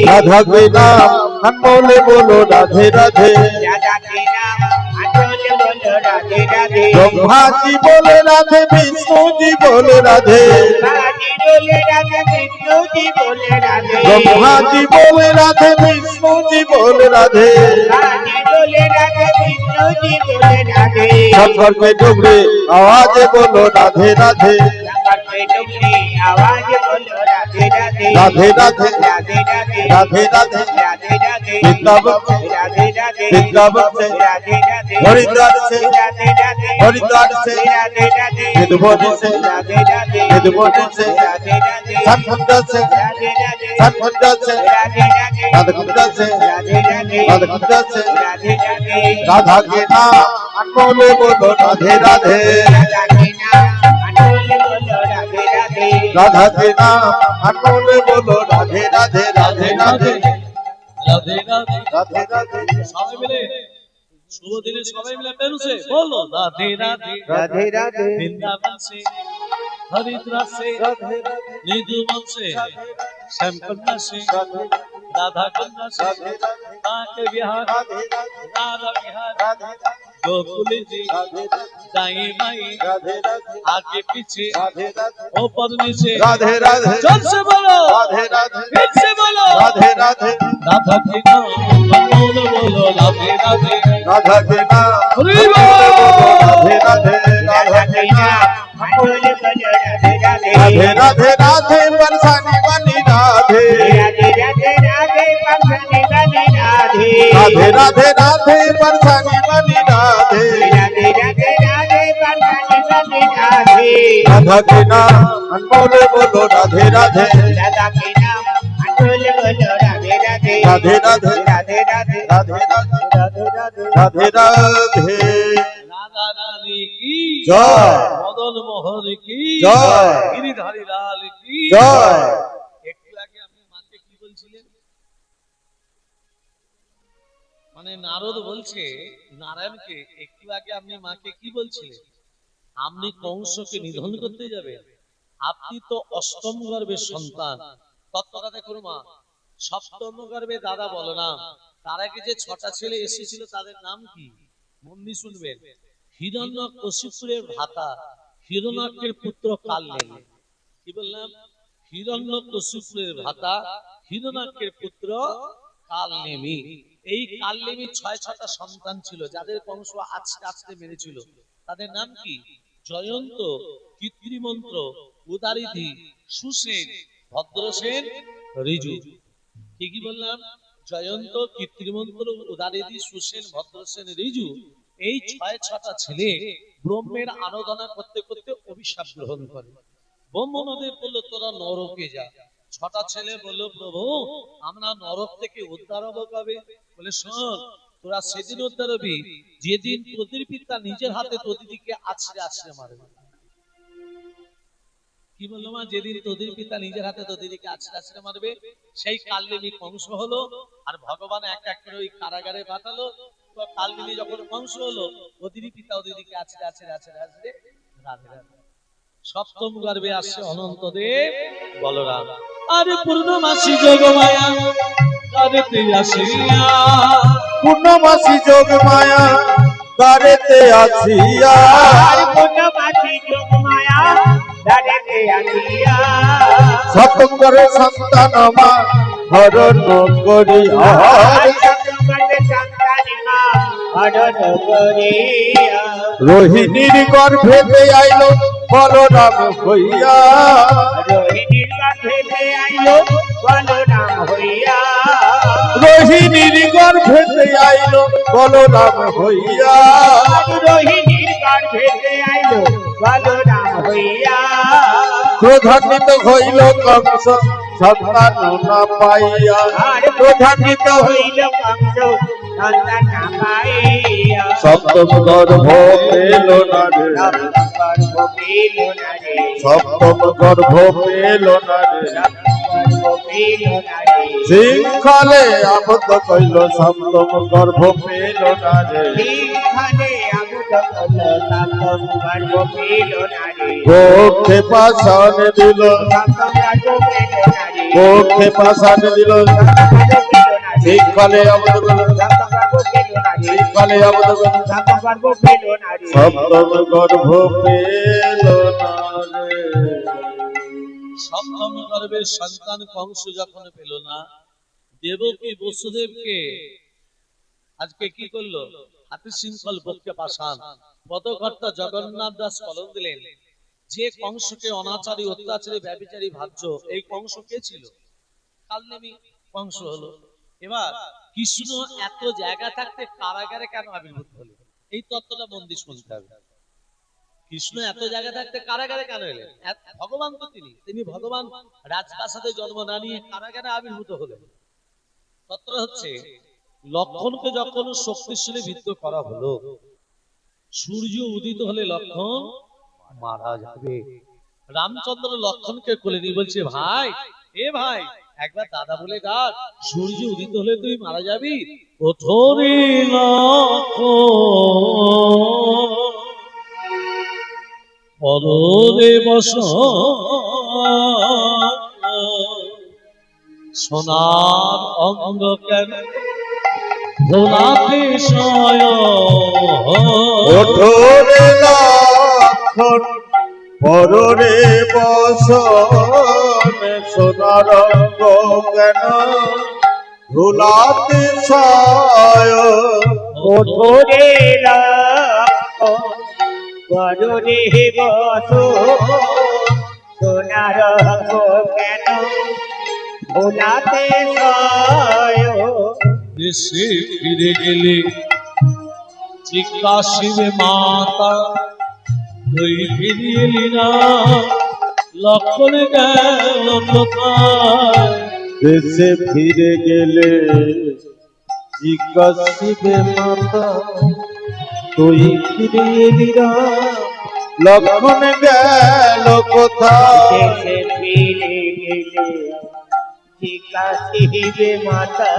राधा के नाम अनमोल बोलो राधे राधे ब्रह्मा जी बोले राधे विष्णु जी बोले राधे ब्रह्मा जी बोले राधे विष्णु जी बोले राधे शंकर के डुगरे आवाज बोलो राधे राधे राधे राधे राधे राधे वृंदावन से हरिद्वार से मधुबनी से सतकुंड से राधा के नाम अनमोल बोलो राधे राधे राधा के नाम अनमोल बोलो राधे राधे राधे राधे राधे राधे राधे राधे সবাই মিলে শুভ দিনে সবাই মিলে পেরুছে বলো রাধে রাধে राधे राधे বৃন্দাবন से हरिद्वार से निधुवन से श्यामकुंड से राधा कुंड से काके विहार राधा विहार गोकुल जी दाई माई आगे पीछे ऊपर नीचे राधे राधे जोर से बोलो राधे राधे फिर से बोलो राधे राधे राधा के नाम बोलो बोलो राधे राधे राधा के नाम हरि बोल राधे राधे राधा के नाम राधे राधे राधे बरसानी बनी राधे राधे राधे राधे बरसानी बनी राधे राधा के नाम अनमोल बोलो राधे राधे राधे राधे राधे राधे राधे राधे राधे राधा रानी की जय मदन मोहन की जय गिरिधारी लाल की जय একটু আগে আপনি মাকে কি বলছিলেন মানে নারদ বলছে নারায়ণকে একটু আগে আপনি মাকে কি বলছিলেন আপনি কংসকে নিধন করতে যাবেন আপনি তো অষ্টম গর্ভের সন্তান তত্ত্বটা দেখুন মা সপ্তম গর্ভে দাদা বলো না তার আগে যে 6টা ছেলে এসেছিল তাদের নাম কি মন দিয়ে শুনবেন হিরণ্যকশিপুরের ভ্রাতা হিরণ্যাক্ষের পুত্র কালনেমি কি বললাম হিরণ্যকশিপুরের ভ্রাতা হিরণ্যাক্ষের পুত্র কালনেমি এই কালনেমি 6টা সন্তান ছিল যাদের কংস আজকে আজকে মেরেছিল তাদের নাম কি জয়ন্ত কৃত্রিমন্ত্র উদারিধি সুসেন ভদ্রসেন ঋজু কি বললাম জয়ন্ত কৃত্রিমন্ত্র উদারিধি সুসেন ভদ্রসেন ঋজু এই 6টা ছেলে ব্রহ্মের আরাধনা করতে করতে অভিশাপ গ্রহণ করে ব্রহ্মদেব বলল তোরা নরকে যা 6টা ছেলে বলল প্রভু আমরা নরক থেকে উদ্ধার হব কবে বলে শোন তোরা সেদিন উদ্ধার হবি যেদিন তোদের পিতা নিজের হাতে তোদেরকে আছড়ে আছড়ে মারবে কি বললো মা যেদিন তোদের পিতা নিজের হাতে তোদেরকে আছড়ে আছড়ে মারবে সেই কালনেমি কংস হলো আর ভগবান এক এক করে ওই কারাগারে পাঠালো তো কালনেমি যখন কংস হলো ওদের পিতা ওদেরকে আছড়ে আছড়ে আছড়ে আছড়ে রাধে রাধে সপ্তম গর্ভে আসছে অনন্তদেব বলরাম আরে পূর্ণমাসী যোগমায়া দ্বারেতে আসিয়া পূর্ণমাসী যোগ মায়া দ্বারেতে আসিয়া সপ্তম করে সন্তান মা হরণ করি রোহিণীর গর্ভেতে আইল বলরাম হইয়া রোহিণীর গর্ভেতে আইল বলরাম হইয়া ক্রোধান্বিত হইল কংস সন্তান না পাইয়া ক্রোধান্বিত হইল কংস সপ্তম গর্ভ পেল না রে সপ্তম গর্ভ পেল না রে শৃঙ্খলে আবদ্ধ কইল সপ্তম গর্ভ পেল না রে গোপে পাশান দিল মুখে পাশান দিল ঠিক ফলে অবদ গেল ঠিক ফলে অবদ গেল সপ্তম গর্ভ পেল না রে। সপ্তম গর্ভের সন্তান কংস যখন পেল না, দেবকী বসুদেবকে আজকে কি করলো? হাতি শৃঙ্খল বক্ষে পাষাণ। পদকর্তা জগন্নাথ দাস কলম দিলেন, যে কংসকে অনাচারী অত্যাচারী ব্যভিচারী ভাজ্য, এই কংস কে ছিল? কালনেমি কংস হলো। এবার কৃষ্ণ এত জায়গা থাকতে কারাগারে কেন আবির্ভূত হলো? এই তত্ত্বটা মন দিয়ে শুনতে হবে। কৃষ্ণ এত জায়গা থাকতে কারাগারে কেন এলেন? ভগবান তো তিনি ভগবান রাজপ্রাসাদে জন্ম না নিয়ে কারাগারে আবির্ভূত হলেন। তত্ত্ব হচ্ছে, লক্ষণকে যখন শক্তিশালী বিদ্ধ করা হলো, সূর্য উদিত হলে লক্ষণ মারা যাবে। রামচন্দ্র লক্ষণকে কোলে নিয়ে বলছে, ভাই এ ভাই একবার দাদা বলে ডাক, সূর্য উদিত হলে তুই মারা যাবি। ওঠোরে লক্ষণ পদরে বস, সোনার অঙ্গ কেন ভোলাতে শয়। ওঠোরে লক্ষণ পররে বসন, সোনার অঙ্গ কেন ধুলাতে ছায়। ওঠোরে লক্ষণ পররে বসন, সোনার অঙ্গ কেন ভোলাতে ছায়। দেশে ফিরে গেলে জিজ্ঞাসিবে মাতা, তুই ফিরিয়ে এলি না, লক্ষণ গেল কোথায়? দেশে ফিরে গেলে জিজ্ঞাসিবে মাতা, তুই ফিরে এলি না, লক্ষণ গেল কোথায়? দেশে ফিরে গেলে জিজ্ঞাসিবে মাতা,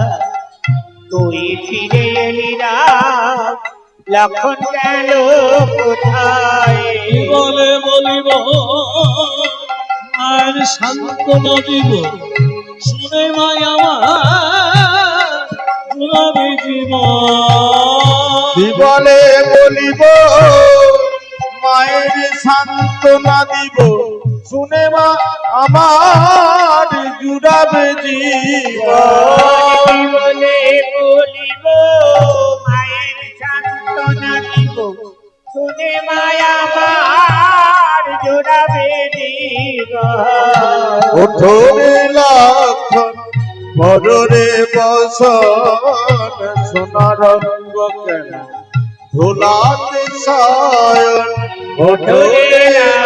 তুই ফিরে এলি না, লক্ষণ গেল কোথায়? কি বলে বলিব আর সান্ত্বনা দিব, শুনে মাই আমার জুড়াবে জীবন। কি বলে বলিব মায়ের সান্ত্বনা দিব, শুনে মা আমার জুড়াবে জীবন। কি বলে বলিব মায়ের সান্ত্বনা দিব, শুনে মায়া আমার জোড়াবে জীবন। ওঠোরে লক্ষণ পররে বসন, সোনার অঙ্গ কেন ধুলাতে শয়ন। ওঠোরে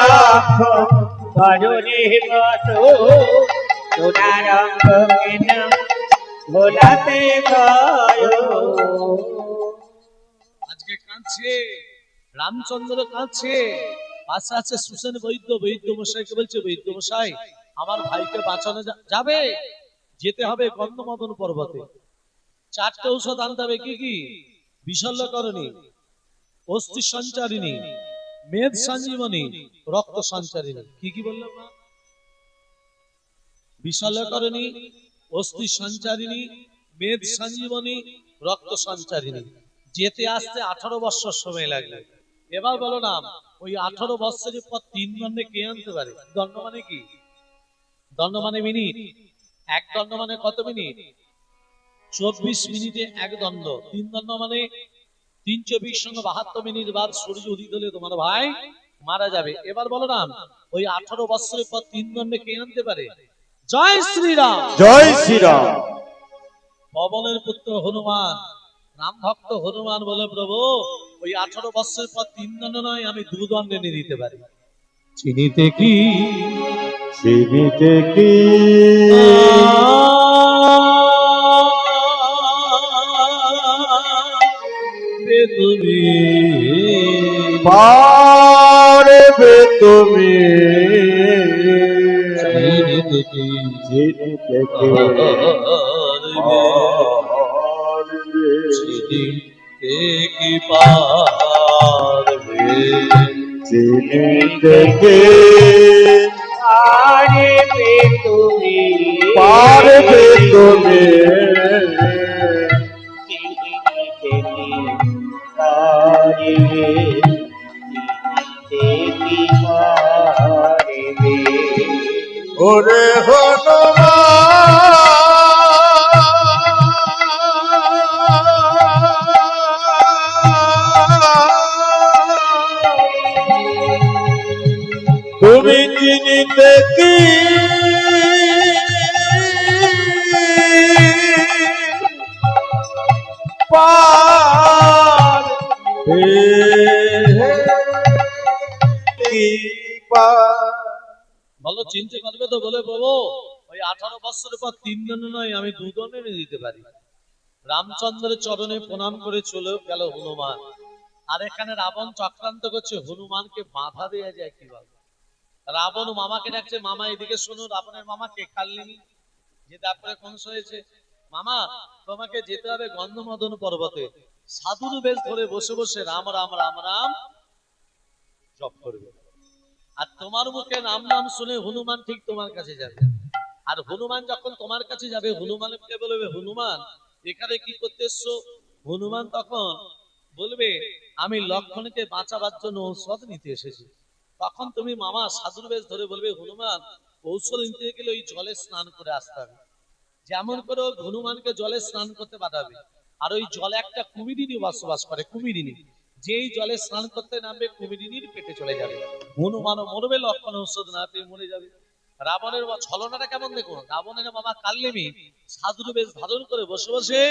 লক্ষণ পররে বসন, সোনার অঙ্গ কেন ভোলাতে শয়ন। আজকে কাঁদছে রামচন্দ্র, কাঁদছে। পাশে আছে সুসেন বৈদ্য, বৈদ্য মশাইকে বলছে, বৈদ্য মশাই আমার ভাইকে বাঁচানো যাবে, যেতে হবে গন্ধমদন পর্বতে, 4টে ঔষধ আনতে হবে। কি কি? বিশল্যকরণী, অস্থি সঞ্চারিণী, মেদ সঞ্জীবনী, রক্ত সঞ্চারিণী। কি কি বললাম না? বিশল্যকরণী, অস্থি সঞ্চারিণী, মেদ সঞ্জীবনী, রক্ত সঞ্চারিণী। যেতে আসতে 18 বৎসর সময় লাগবে। এবার বলো না, ওই 18 বৎসরের পর 3 দণ্ডে কে আনতে পারে? দণ্ড মানে কি? দণ্ড মানে মিনিট। এক দণ্ড মানে কত মিনিট? 24 মিনিটে এক দণ্ড। 3 দণ্ড মানে 3 24 সঙ্গে 72 মিনিট বাদ সূর্য উদিত হলে তোমার ভাই মারা যাবে। এবার বলো না, ওই 18 বৎসরের পর 3 দণ্ডে কে আনতে পারে? জয় শ্রীরাম, জয় শ্রীরাম। পবনের পুত্র হনুমান, রাম ভক্ত হনুমান বলে, প্রভু ওই 18 বৎসরের পর 3 দণ্ড নয়, আমি 2 দণ্ড এনে দিতে পারি। চিনিতে কি চিনিতে কি তুমি পারবে তুমি, চিনিতে কি চিনিতে কি চিনিতে কি পারবে, চিনিতে কি পারবে তুমি, পারবে তুমি ওরে হনুমান তুমি চিনিতে কি বলো চিনতে পারবে তো? বলে বলো ওই 18 বছরের পর 3 জন নয়, আমি 2 জন এনে দিতে পারি। রামচন্দ্রের চরণে প্রণাম করে চলে গেল হনুমান। আর এখানে রাবণ চক্রান্ত করছে হনুমানকে বাধা দেয়া যায় কিভাবে। রাবণ মামাকে ডাকছে, মামা এদিকে শোনো। রাবণের মামাকে কাল্লিনী, যে তারপরে কংস হয়েছে, মামা তোমাকে যেতে হবে গন্ধমদন পর্বতে, সাধুর বেশ ধরে বসে বসে রাম রাম রাম রাম জপ করবে। আর তোমার মুখে নাম নাম শুনে হনুমান ঠিক তোমার কাছে যাবে। আর হনুমান যখন তোমার কাছে যাবে, হনুমানকে বলবে, হনুমান এখানে কি করতে এসছো? হনুমান তখন বলবে, আমি লক্ষণকে বাঁচাবার জন্য ঔষধ নিতে এসেছি। তখন তুমি মামা সাধুর বেশ ধরে বলবে, হনুমান ঔষধ নিতে গেলে ওই জলে স্নান করে আসতে হবে। যেমন করে হনুমানকে জলে স্নান করতে পাঠাবে। আর ওই জলে একটা কুমিরিনী বসবাস করে, কুমিরিনী যেই জলে স্নান করতে নামবে কুমিরিনীর পেটে চলে যাবে। হনুমানও মরবে, লক্ষণ ঔষধ না পেয়ে মরে যাবে। রাবণের ছলনাটা কেমন দেখুন। রাবণের মামা কাল্লিনী সাধুর বেশ ধারণ করে বসে বসে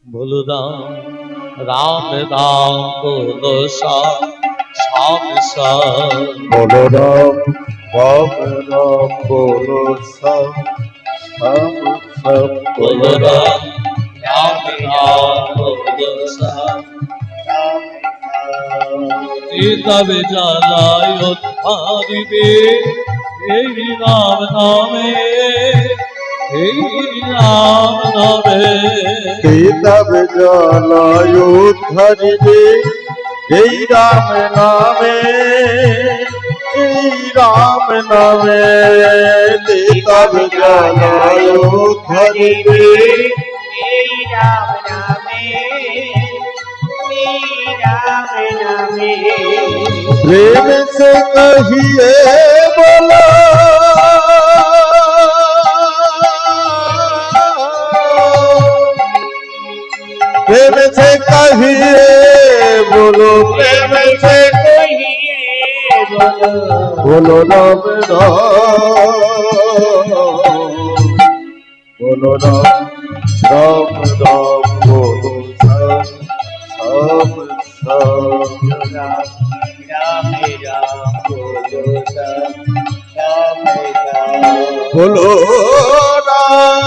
বলো রাম রাম রাম বলো শ্যাম শ্যাম শ্যাম বলো রাম রাম রাম বলো শ্যাম শ্যাম শ্যাম বলো রাম রাম রাম বলো শ্যাম তবে জ্বালায় উদ্ধারিবে এই রাম নামে, এই রাম নামে। তব জলায় ধরিবে এই রাম নামে, এই রাম নামে। তব জলায় ধরিবে এই রাম নামে, এই রাম নামে। प्रेम से कहिए बोलो प्रेम से कहिए बोलो प्रेम से बोलो राम राम बोलो राम राम राम बोलो सब सब सब राम राम बोलो सब राम राम बोलो राम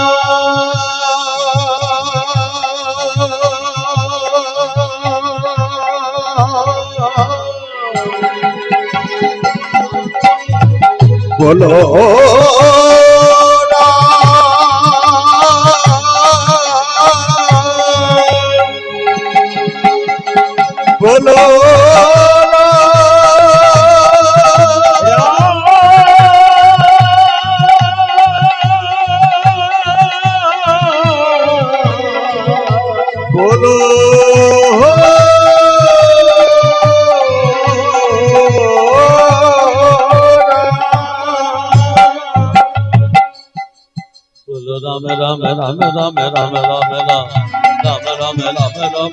बोलो राम बोलो बोलो बोलो राम राम राम राम राम राम राम राम राम राम राम राम राम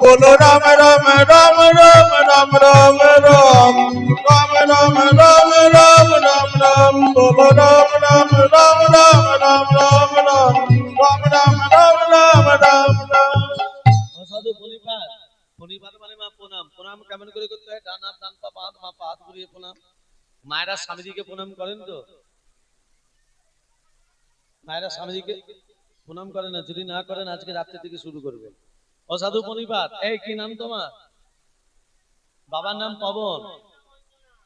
बोलो राम राम राम राम राम राम राम राम राम राम राम राम राम बोलो राम राम राम राम राम राम राम राम राम राम राम राम राम সাধু ফণিপাত, ফণিপাত মানে মা প্রণাম। প্রণাম কেমন করে করতে হয়? ডান হাত ডান পা, বাঁ হাত মা পা হাত ঘুরিয়ে প্রণাম। মায়েরা স্বামীজিকে প্রণাম করেন তো? মায়েরা স্বামীজিকে প্রণাম করেন না? যদি না করেন আজকে রাত্রে থেকে শুরু করবেন। অসাধু ফণিপাত, এই কি নাম তোমার? বাবার নাম পবন,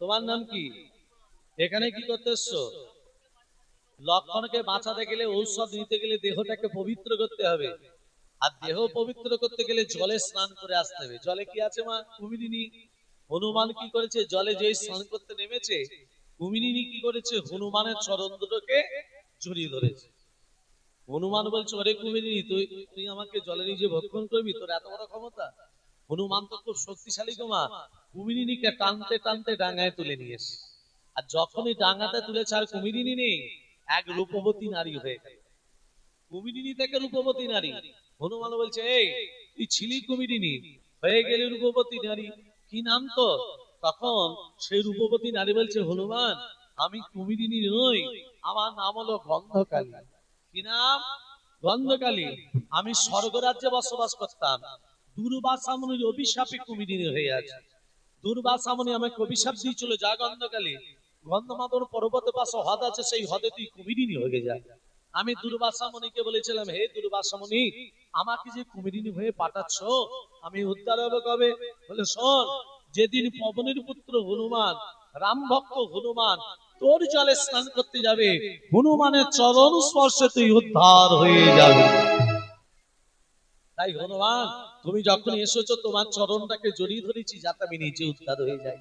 তোমার নাম কি? এখানে কি করতে এসছো? লক্ষণকে বাঁচাতে গেলে, ঔষধ নিতে গেলে দেহটাকে পবিত্র করতে হবে। আর দেহ পবিত্র করতে গেলে জলে স্নান করে আসতে হবে। জলে কি আছে মা? কুমিরিনী। হনুমান কি করেছে? জলে যেই স্নান করতে নেমেছে, কুমিরিনী কি করেছে? হনুমানের চরণ দুটোকে জড়িয়ে ধরেছে। হনুমান বলছে, ওরে কুমিরিনী, তুই আমাকে জলে নিজে ভক্ষণ করবি, তোর এত বড় ক্ষমতা? হনুমান তো খুব শক্তিশালী গোমা, কুমিরিনীকে টানতে টানতে ডাঙায় তুলে নিয়ে এসে, আর যখনই ডাঙাতে তুলেছে আর কুমিরিনী নেই, এক রূপবতী নারী হয়ে গেল। কুমিরিনী থেকে রূপবতী নারী। হনুমান বলছে, এই তুই ছিলি কুমিরিনী, হয়ে গেলি রূপবতী নারী, কি নাম তো? তখন সেই রূপবতী নারী বলছে, হনুমান, আমি কুমিরিনী নই, আমার নাম হলো গন্ধকালী। কি নাম? গন্ধকালী। আমি স্বর্গরাজ্যে বসবাস করতাম, দুর্বাসা মুনির অভিশাপে কুমিরিনী হয়ে আছে। দুর্বাসা মুনি আমাকে অভিশাপ দিয়েছিল, যা গন্ধকালী, গন্ধমাদন পর্বতের পাশে হ্রদ আছে, সেই হ্রদে তুই কুমিরিনী হয়ে যা। আমি দুর্বাসা মুনিকে বলেছিলাম, হে দুর্বাসা মুনি, আমাকে যে কুমিরিনী হয়ে পাঠাচ্ছ, আমি উদ্ধার হবে কবে? বলে, শোন, যেদিন পবনের পুত্র হনুমান, রাম ভক্ত হনুমান তোর জলে স্নান করতে যাবে, হনুমানের চরণ স্পর্শে তুই উদ্ধার হয়ে যাবে। তাই হনুমান, তুমি যখন এসেছো, তোমার চরণটাকে জড়িয়ে ধরেছি, যাতে আমি নিজে উদ্ধার হয়ে যাই।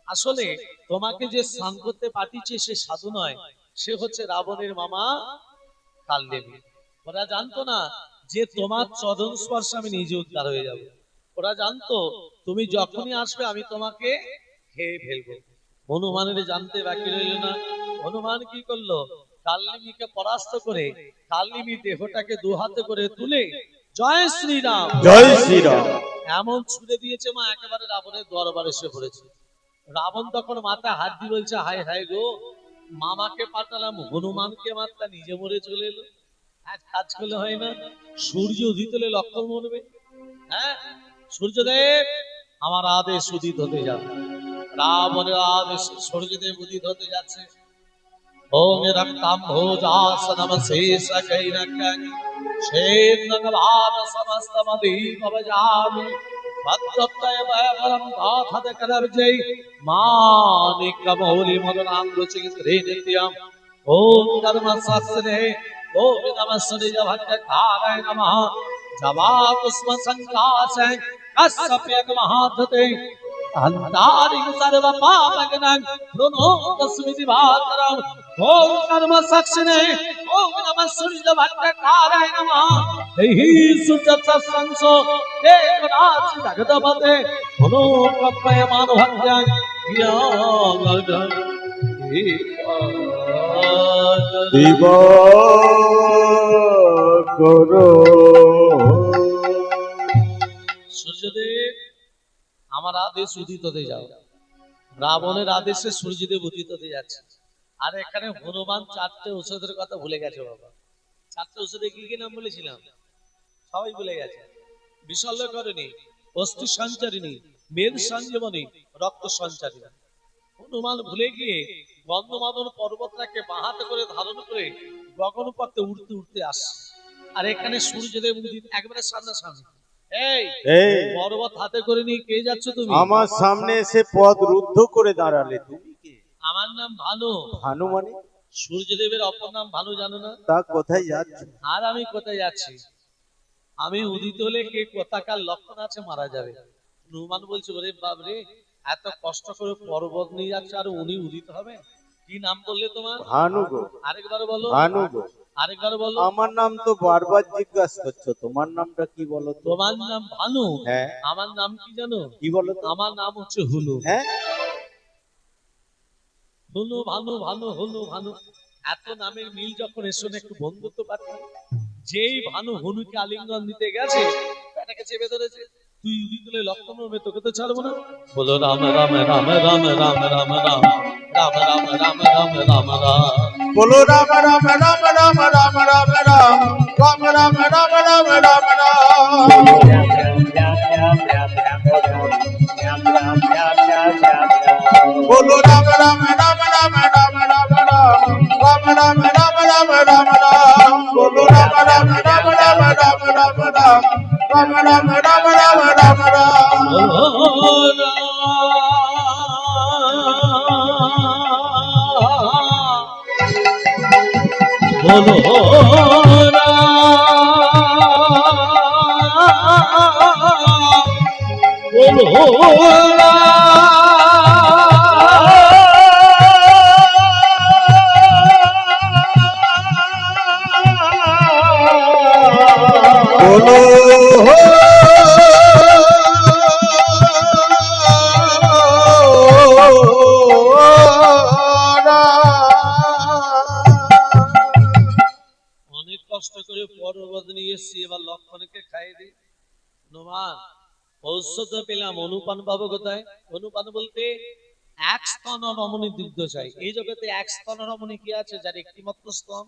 আসলে তোমাকে যে স্নান করতে পাঠিয়েছে সে সাধু নয়, সে হচ্ছে রাবণের মামা কালনেমি। ওরা জানতো না যে তোমার চরণ স্পর্শে আমি নিজে উদ্ধার হয়ে যাব। ওরা জানতো তুমি যখনই আসবে আমি তোমাকে খেয়ে ফেলবো। হনুমানের জানতে বাকি রইল না। হনুমান কি করলো? কালনেমিকে পরাস্ত করে কালনেমি দেহটাকে দু হাতে করে তুলে জয় শ্রীরাম, জয় শ্রীরাম এমন ছুড়ে দিয়েছে মা, একেবারে রাবণের দরবারে এসে পড়েছে। রাবণ তখন মাথায় হাত দিয়ে বলছে, হায় হায় গো, মামাকে পাঠালাম, হনুমানকে মাত্রা, নিজে মরে চলে এলো। এক কাজ করলে হয় না? সূর্য উদিত হলে লক্ষণ মরবে। হ্যাঁ, সূর্যদেব আমার আদেশ উদিত হতে যাবে। রাবণের আদেশ সূর্যদেব উদিত হতে যাচ্ছে। ওম রক্তাম ভোজাসনম শেষ কৈনকং শেন্নগভাব সমস্তমদীপ ভজামি ভদ্রপ্তয় ভয়বরম গাথদ করবজৈ মানিকমৌলি মদনাঙ্গুচি নিত্যম। ওম কর্ম শাস্ত্রে গোবিন্দমস্মৃজ ভট্টকারায় নমঃ। জবা পুষ্প সংকাশে কশ্যপেক মহাধতে अंधारिं सर्व पापग्नं प्रणोतस्मि दिवाकरं। ओम कर्म साक्षिणे ओम नमः सूर्य भट्टकाराय नमः। हि सूर्य सत्संसो एकनाथ जगदपते मनोकपयमान भक्त्या ज्ञानगण দিবাকর। সূর্যদেব আমার আদেশ উদিত হতে যাও। রাবণের আদেশে সূর্যদেব উদিত হতে যাচ্ছে। আর এখানে হনুমান চারটে ঔষধের কথা ভুলে গেছে বাবা। চারটে ঔষধে কি কি নাম বলেছিলাম সবাই ভুলে গেছে। বিশল্য করেনি, অস্থি সঞ্চারিণী, মেদ সঞ্জীবনী, রক্ত সঞ্চারিণী। হনুমান ভুলে গিয়ে গন্ধমাদন পর্বতটাকে বাহাতে করে ধারণ করে গগন পথে উঠতে উঠতে আসছে। আর এখানে সূর্যদেব উদিত একবারে সামনাসামনি। এই পর্বত হাতে করে নিয়ে কে যাচ্ছ তুমি? আমার সামনে এসে পথ রুদ্ধ করে দাঁড়ালে, তুমি কে? আমার নাম ভানু। ভানু মানে? সূর্যদেবের অপর নাম ভানু, জানো না? তা কোথায় যাচ্ছ? আর আমি কোথায় যাচ্ছি? আমি উদিত হলে কে কোথাকার লক্ষণ আছে মারা যাবে। হনুমান বলছে, ওরে বাবরে, এত কষ্ট করে পর্বত নিয়ে যাচ্ছে আর উনি উদিত হবে? কি নাম বললে তোমার? ভানু গো। আরেকবার বলো। ভানু গো। আরেকবার বলো। আমার নাম তো বারবার জিজ্ঞাসা করছো, তোমার নামটা কি বলো তো? তোমার নাম ভানু? হ্যাঁ। আমার নাম কি জানো? কি বলো তো? আমার নাম হচ্ছে হুনু। হ্যাঁ, হুনু ভানু, ভানু হুনু ভানু, এত নামের মিল যখন এসো না একটু বন্ধুত্ব পাঠান। যেই ভানু হুনুকে আলিঙ্গন দিতে গেছে, এটাকে চেপে ধরেছে। তুই উদিত হলে লক্ষণ হবে, তোকে তো ছাড়বো না। বলো রাম রাম রাম রাম রাম রাম রাম রাম রাম রাম রাম রাম রাম। বলো রাম রাম রাম রাম রাম রাম রাম রাম রাম রাম রাম রাম রাম। বলো রাম রাম রাম রাম রাম রাম রাম রাম রাম রাম রাম রাম রাম। বলো রাম রাম রাম রাম রাম রাম রাম রাম রাম রাম রাম রাম রাম। বলো করে পর্বত নিয়ে এসছি, এবার লক্ষণকে খাইয়ে দিই। হনুমান, ঔষধ পেলাম, অনুপান পাবো কোথায়? অনুপান বলতে এক স্তন রমণী দুগ্ধ চাই। এই জগতে এক স্তন রমণী কি আছে যার একটি মাত্র স্তন?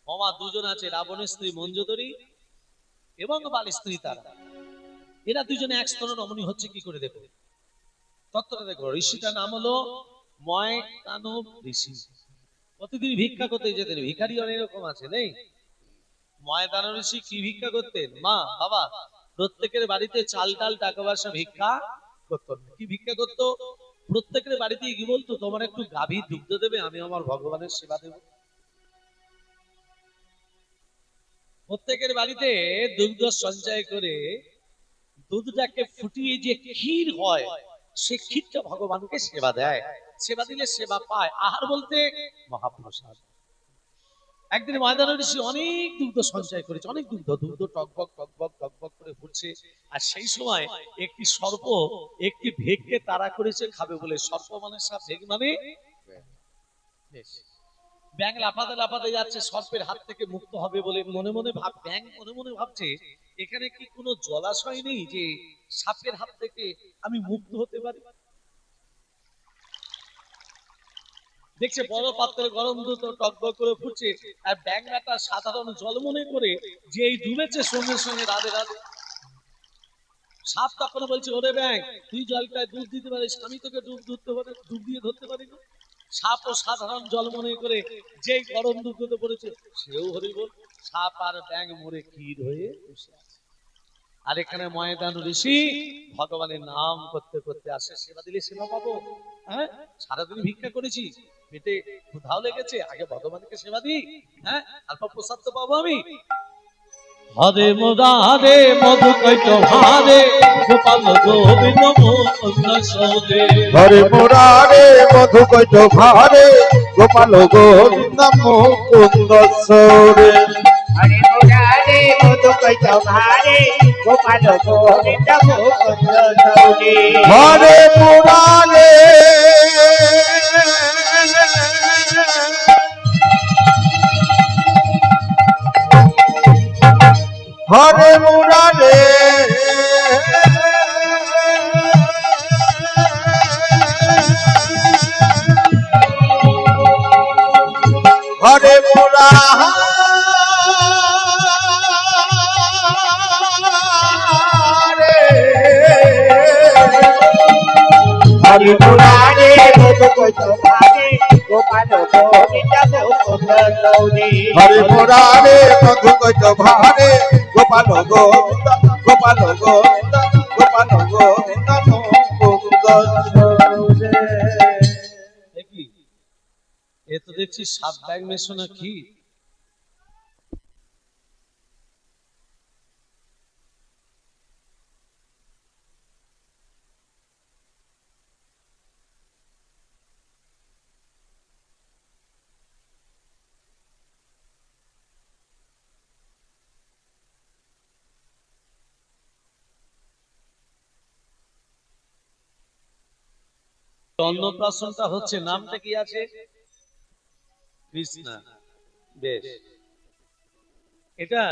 মামা দুজন আছে, রাবণের স্ত্রী মঞ্জুদরী এবং বালির স্ত্রী তারা। এরা দুজনে এক স্তন রমণী হচ্ছে কি করে দেখো, তত্ত্বটা দেখো। ঋষিটার নাম হলো ময়দানব ঋষি। প্রতিদিন ভিক্ষা করতে যেতেন, ভিখারি অনেক রকম আছে নেই? ময়দানব ঋষি কি ভিক্ষা করতেন? মা বাবা প্রত্যেকের বাড়িতে চাল ডাল টাকা পয়সা ভিক্ষা করতেন। কি ভিক্ষা করতো? প্রত্যেকের বাড়িতে কি বলতো, তোমার একটু গাভী দুগ্ধ দেবে, আমি আমার ভগবানের সেবা দেব। প্রত্যেকের বাড়িতে দুগ্ধ সঞ্চয় করে দুধটাকে ফুটিয়ে যে ক্ষীর হয়, সে ক্ষীরটা ভগবানকে সেবা দেয়। সেবা দিলে সেবা পায়। আহার বলতে মহাপ্রসাদ। একদিন ময়দানব ঋষি অনেক দুগ্ধ সঞ্চয় করেছে, অনেক দুগ্ধ, দুগ্ধ টকবক টকবক টকবক করে ফুটছে। আর সেই সময় একটি সর্প একটি ভেগকে তাড়া করেছে খাবে বলে। সর্প মানে সাপ, ভেগ মানে ব্যাঙ। লাফাতে লাফাতে যাচ্ছে, সর্পের হাত থেকে মুক্ত হবে বলে মনে মনে ভাব। ব্যাঙ মনে মনে ভাবছে, এখানে কি কোনো জলাশয় নেই যে সাপের হাত থেকে আমি মুক্ত হতে পারি? দেখছে বড় পাত্রে গরম দুধ টকবক করে ফুটছে, আর ব্যাঙটা সাধারণ জল মনে করে যে এই ডুবেছে, সঙ্গে সঙ্গে রাধে রাধে। সাপ তখন বলছে, ওরে ব্যাঙ, তুই জলটায় ডুব দিতে পারিস, আমি তোকে ডুব দিয়ে ধরতে পারি না। সাপ ও সাধারণ জল মনে করে যেই গরম দুধ পড়েছে, সেও হরি বল। সাপ আর ব্যাঙ মরে ক্ষীর হয়ে বসে আছে। আর এখানে ময়দান ঋষি ভগবানের নাম করতে করতে আসে। সেবা দিলে সেবা পাবো। হ্যাঁ, সারাদিন ভিক্ষা করেছি, পেটে ক্ষুধাও লেগেছে, আগে ভগবানকে সেবা দিই। হ্যাঁ, অল্প প্রসাদ তো পাবো আমি। হরে মুরারে মধু কৈত ভারে গোপাল গোবিন্দ মুকুন্দ সৌদে। হরে মুরারে মধু কৈত ভারে গোপাল গোবিন্দ মুকুন্দ সৌরে। হরে মুরারে মধু কৈত ভারে গোপাল গোবিন্দ মুকুন্দ সৌরে। হরে মুরারে হরে মুরারে হরে মুরারে হরে মুরারে মধু কৈত ভারে গোপাল গোবিন্দ মুকুন্দ সৌরে। হরে মুরারে মধু কৈত ভারে গোপাল গোবিন্দ গোপাল গোবিন্দ গোপাল গোবিন্দ মুকুন্দ সৌরে। দেখি এ তো দেখছি সাপ ব্যাঙ মেশানো কি। অন্নপ্রাশনটা হচ্ছে, নামটা কি আছে? কৃষ্ণা। বেশ, এটা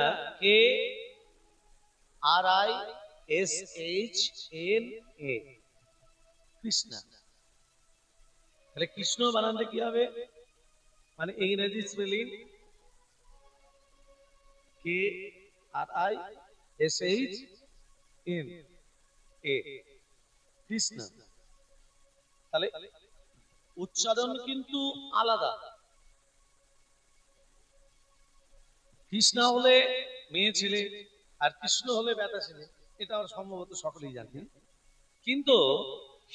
K R I S H N A, Krishna. তাহলে কৃষ্ণ বানানটা কি হবে? মানে ইংরেজি spelling K R I S H N A, Krishna. তাহলে উচ্চারণ কিন্তু আলাদা। কৃষ্ণা হলে মেয়ে ছেলে, আর কৃষ্ণ হলে বেটা ছেলে, এটা সম্ভবত সকলেই জানেন। কিন্তু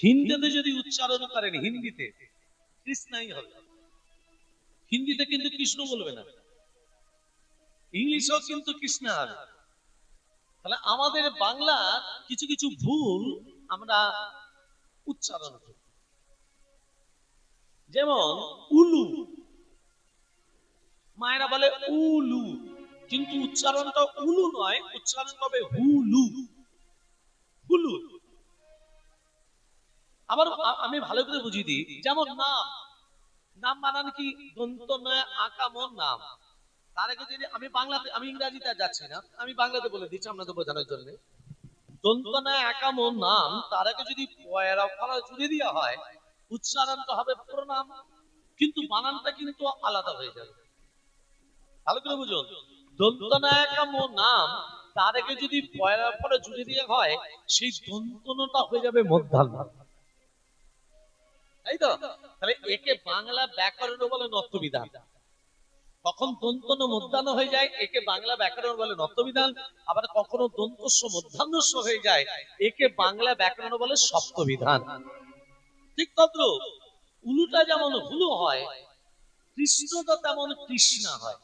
হিন্দিতে যদি উচ্চারণ করেন, হিন্দিতে কৃষ্ণাই হবে। হিন্দিতে কিন্তু কৃষ্ণ বলবে না, ইংলিশেও কিন্তু কৃষ্ণা হবে। তাহলে আমাদের বাংলা কিছু কিছু ভুল আমরা উচ্চারণ করি। যেমন উলু, মায়েরা বলে উলু, কিন্তু উচ্চারণটা উলু নয়, উচ্চারণ হবে হুলু, হুলু। আবার আমি ভালো করে বুঝিয়ে দিই। যেমন নাম, নাম বানান কি? দন্ত নয় আকাম নাম। তার আগে যদি আমি বাংলাতে, আমি ইংরাজিতে আর যাচ্ছি না, আমি বাংলাতে বলে দিচ্ছি আপনাদের বোঝানোর জন্য। দন্তনা একাম নাম, তার আগে যদি পয়রা ফলা জুড়ে দেওয়া হয়, উচ্চারণটা হবে প্রণাম, কিন্তু বানানটা কিন্তু আলাদা হয়ে যাবে। ভালো করে বুঝুন, দন্তনা একাম নাম, তার আগে যদি পয়রা ফলা জুড়ে দেওয়া হয়, সেই দন্তনটা হয়ে যাবে মধ্যাহ্ন। তাই তো? তাহলে একে বাংলা ব্যাকরণ বলে নত্যবিধান। কখন দন্তন মধ্যাহ্ন হয়ে যায়, একে বাংলা ব্যাকরণ বলে নত্যবিধান। আবার কখনো দন্তস্ব মধ্যাহ্নস্ব হয়ে যায়, একে বাংলা ব্যাকরণ বলে সপ্তবিধান। ঠিক তদ্রূপ উলুটা যেমন হুলু হয়, কৃষ্ণটা তেমন কৃষ্ণা হয়।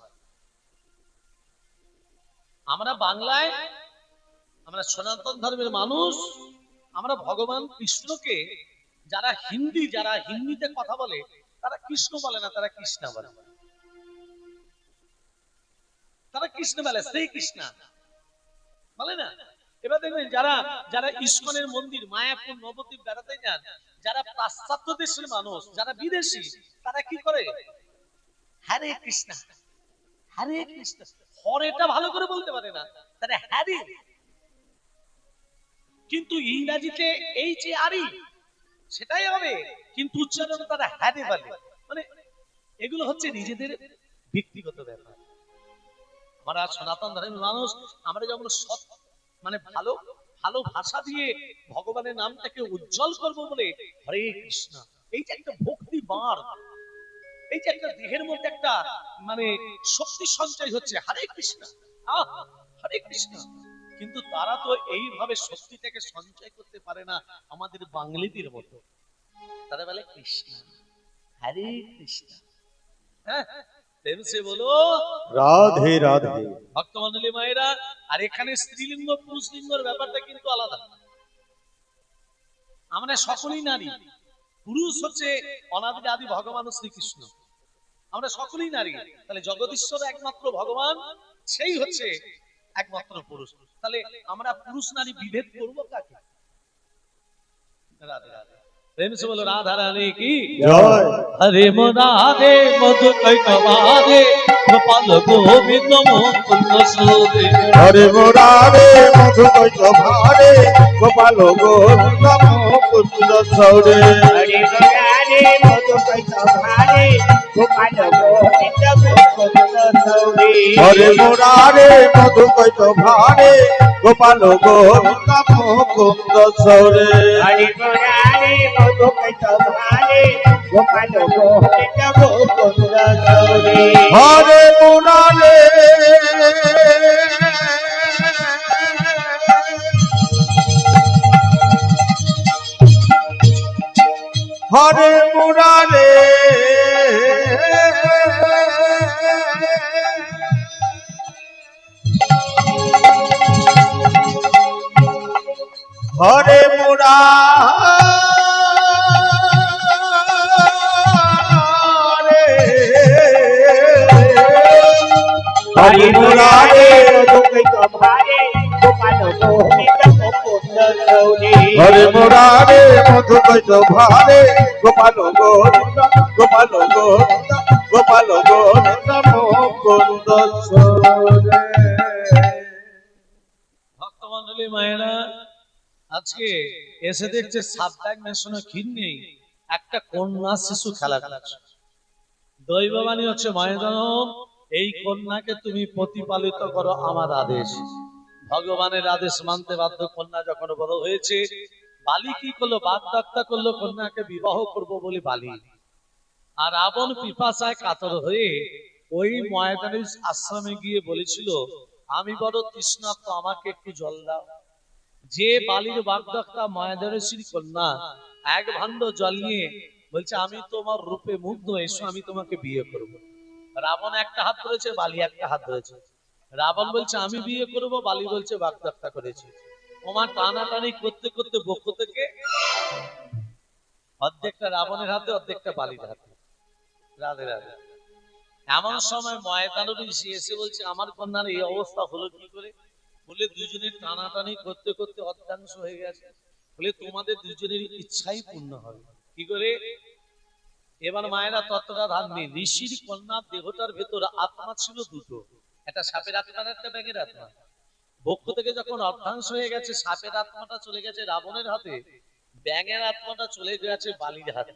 আমরা বাংলায়, আমরা সনাতন ধর্মের মানুষ, আমরা ভগবান কৃষ্ণকে, যারা হিন্দিতে কথা বলে তারা কৃষ্ণ বলে না, তারা কৃষ্ণা বলে। তারা কৃষ্ণ বলে, শ্রী কৃষ্ণ বলে না। এবার দেখবেন যারা যারা ইস্কনের মন্দির মায়াপুর নবদ্বীপ বেড়াতে যান, যারা পাশ্চাত্য দেশের মানুষ, যারা বিদেশি, তারা কি করে? হরে কৃষ্ণ, হরে কৃষ্ণ। হরেটা ভালো করে বলতে পারে না, তারা হরে। কিন্তু ইংরাজিতে এই যে আরি সেটাই হবে, কিন্তু উচ্চারণ তারা হ্যারে বলে। মানে এগুলো হচ্ছে নিজেদের ব্যক্তিগত ব্যাপার। আমরা সনাতন ধর্মের মানুষ, আমরা যেমন মানে ভালো ভালো ভাষা দিয়ে ভগবানের নামটাকে উজ্জ্বল করব বলে হরে কৃষ্ণ, এই যে একটা ভক্তি বার, এই যে একটা দেহের মধ্যে একটা মানে শক্তি সঞ্চয় হচ্ছে, হরে কৃষ্ণ হরে কৃষ্ণ। কিন্তু তারা তো এইভাবে শক্তিটাকে সঞ্চয় করতে পারে না আমাদের বাঙালিদের মতো। তারা বলে কৃষ্ণ, হরে কৃষ্ণ। হ্যাঁ, প্রেমসে বলো রাধে রাধে। ভক্তমণ্ডলী মায়েরা, আর এখানে স্ত্রীলিঙ্গ পুরুষলিঙ্গের ব্যাপারটা কিন্তু আলাদা। আমরা সকলেই নারী, পুরুষ হচ্ছে অনাদি আদি ভগবান শ্রীকৃষ্ণ, আমরা সকলেই নারী। তাহলে জগদীশ্বর একমাত্র ভগবান, সেই হচ্ছে একমাত্র পুরুষ। তাহলে আমরা পুরুষ নারী বিভেদ করবো কাকে? রাধে রাধে। প্রেম से बोलो राधा रानी की জয়। हरे मुरारे मधु कैटवारे गोपाल गोविंद मुकुंद सोरे। হরে মুরারে মধু কৈত ভারে গোপাল গোবিন্দ মুকুন্দ সৌরে। হরে মুরারে মধু কৈত ভারে গোপাল গোবিন্দ মুকুন্দ সৌরে। হরে মুরারে মধু কৈত ভারে গোপাল গোবিন্দ মুকুন্দ সৌরে। হরে মুরারে মধু কৈত ভারে গোপাল গোবিন্দ মুকুন্দ সৌরে। হরে মুরারে হরে মুরারে হরে মুরারে হরে মুরারে মধু কৈত ভারে গোপাল গোবিন্দ মুকুন্দ সৌরে। হরে মুরারে মধু কৈত ভারে গোপাল গোবিন্দ গোপাল গোবিন্দ গোপাল গোবিন্দ মুকুন্দ সৌরে। ভক্তমণ্ডলী মায়েরা, আজকে এসে দেখছে সাবটাক মেশানো ক্ষীর নেই, একটা কন্যা শিশু খেলা করছে। দৈববাণী হচ্ছে ময়দানব, এই কন্যাকে তুমি প্রতিপালিত করো আমার আদেশ। ভগবানের আদেশ মানতে বাধ্য। কন্যা যখন বড় হয়েছে, বালি কি করলো? বাগদত্তা করলো কন্যাকে বিবাহ করব বলে বালি। আর রাবণ পিপাসায় কাতর হয়ে ওই ময়দানের আশ্রমে গিয়ে বলেছিল, আমি বড় তৃষ্ণার্ত, আমাকে একটু জল দাও। যে বালির বাগদত্তা ময়দানের কন্যা এক ভাণ্ড জল নিয়ে বলছে, আমি তোমার রূপে মুগ্ধ, এসো আমি তোমাকে বিয়ে করব। রাবণ একটা হাত ধরেছে, বালি একটা হাত ধরেছে। রাবণ বলছে আমি বিয়ে করব, বালি বলছে বাগদত্তা করেছে। ওমা টানাটানি করতে করতে বক্ষ থেকে অর্ধেকটা রাবণের হাতে, অর্ধেকটা বালির হাতে। রাধে রাধে। এমন সময় ময়দানবী এসে বলছে, আমার কন্যার এই অবস্থা হলো কি করে? বলে দুজনের টানাটানি করতে করতে অর্ধাংশ হয়ে গেছে। বলে তোমাদের দুজনের ইচ্ছাই পূর্ণ হবে কি করে? এবার মায়েরা ততটা ধান নেই। ঋষির কন্যার দেহটার ভেতর আত্মা ছিল দুটো, একটা সাপের আত্মা আর একটা ব্যাঙের আত্মা। বক্ষ থেকে যখন অর্ধাংশ হয়ে গেছে, সাপের আত্মাটা চলে গেছে রাবণের হাতে, ব্যাঙের আত্মাটা চলে গেছে বালির হাতে।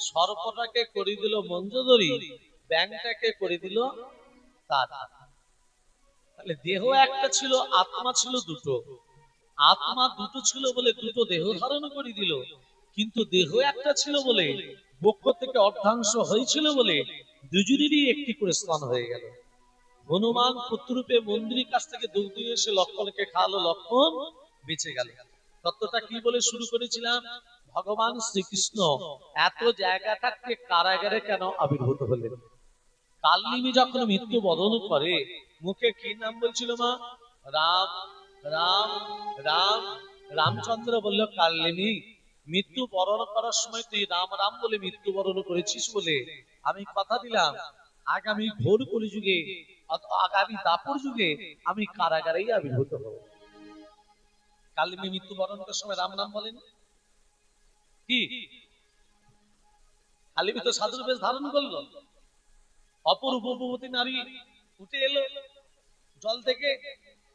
সর্পটাকে করে দিল মঞ্জুদরি, ব্যাঙটাকে করে দিল তার। তাহলে দেহ একটা ছিল, আত্মা ছিল দুটো। আত্মা দুটো ছিল বলে দুটো দেহ ধারণ করে দিল, কিন্তু দেহ একটা ছিল বলে, বক্ষ থেকে অর্ধাংশ হয়েছিল বলে দুজনেরই একটি করে স্থান হয়ে গেল। হনুমান পুত্ররূপে মন্দিরের কাছ থেকে দুধ দিয়ে এসে লক্ষ্মণকে খাওয়ালো, লক্ষ্মণ বেঁচে গেল। তত্ত্বটা কি বলে শুরু করেছিলাম? ভগবান শ্রীকৃষ্ণ এত জায়গা থাকতে কারাগারে কেন আবির্ভূত হলেন? কালনিমি যখন মৃত্যু বরণ করে, মুখে কি নাম বলছিল মা? রাম রাম রাম। রামচন্দ্র বলল, কালনিমি মৃত্যু বরণ করার সময় তুই রাম রাম বলে মৃত্যু বরণ করেছিস বলে আমি কথা দিলাম আগামী ঘোর কলিযুগে, আগামী দাপর যুগে আমি কারাগারেই আবির্ভূত হব। কালনিমি মৃত্যু বরণ করার সময় রাম নাম বলেন কি? কালনিমি তো সাধুর বেশ ধারণ করলো। অপরূপ রূপবতী নারী উঠে এলো জল থেকে,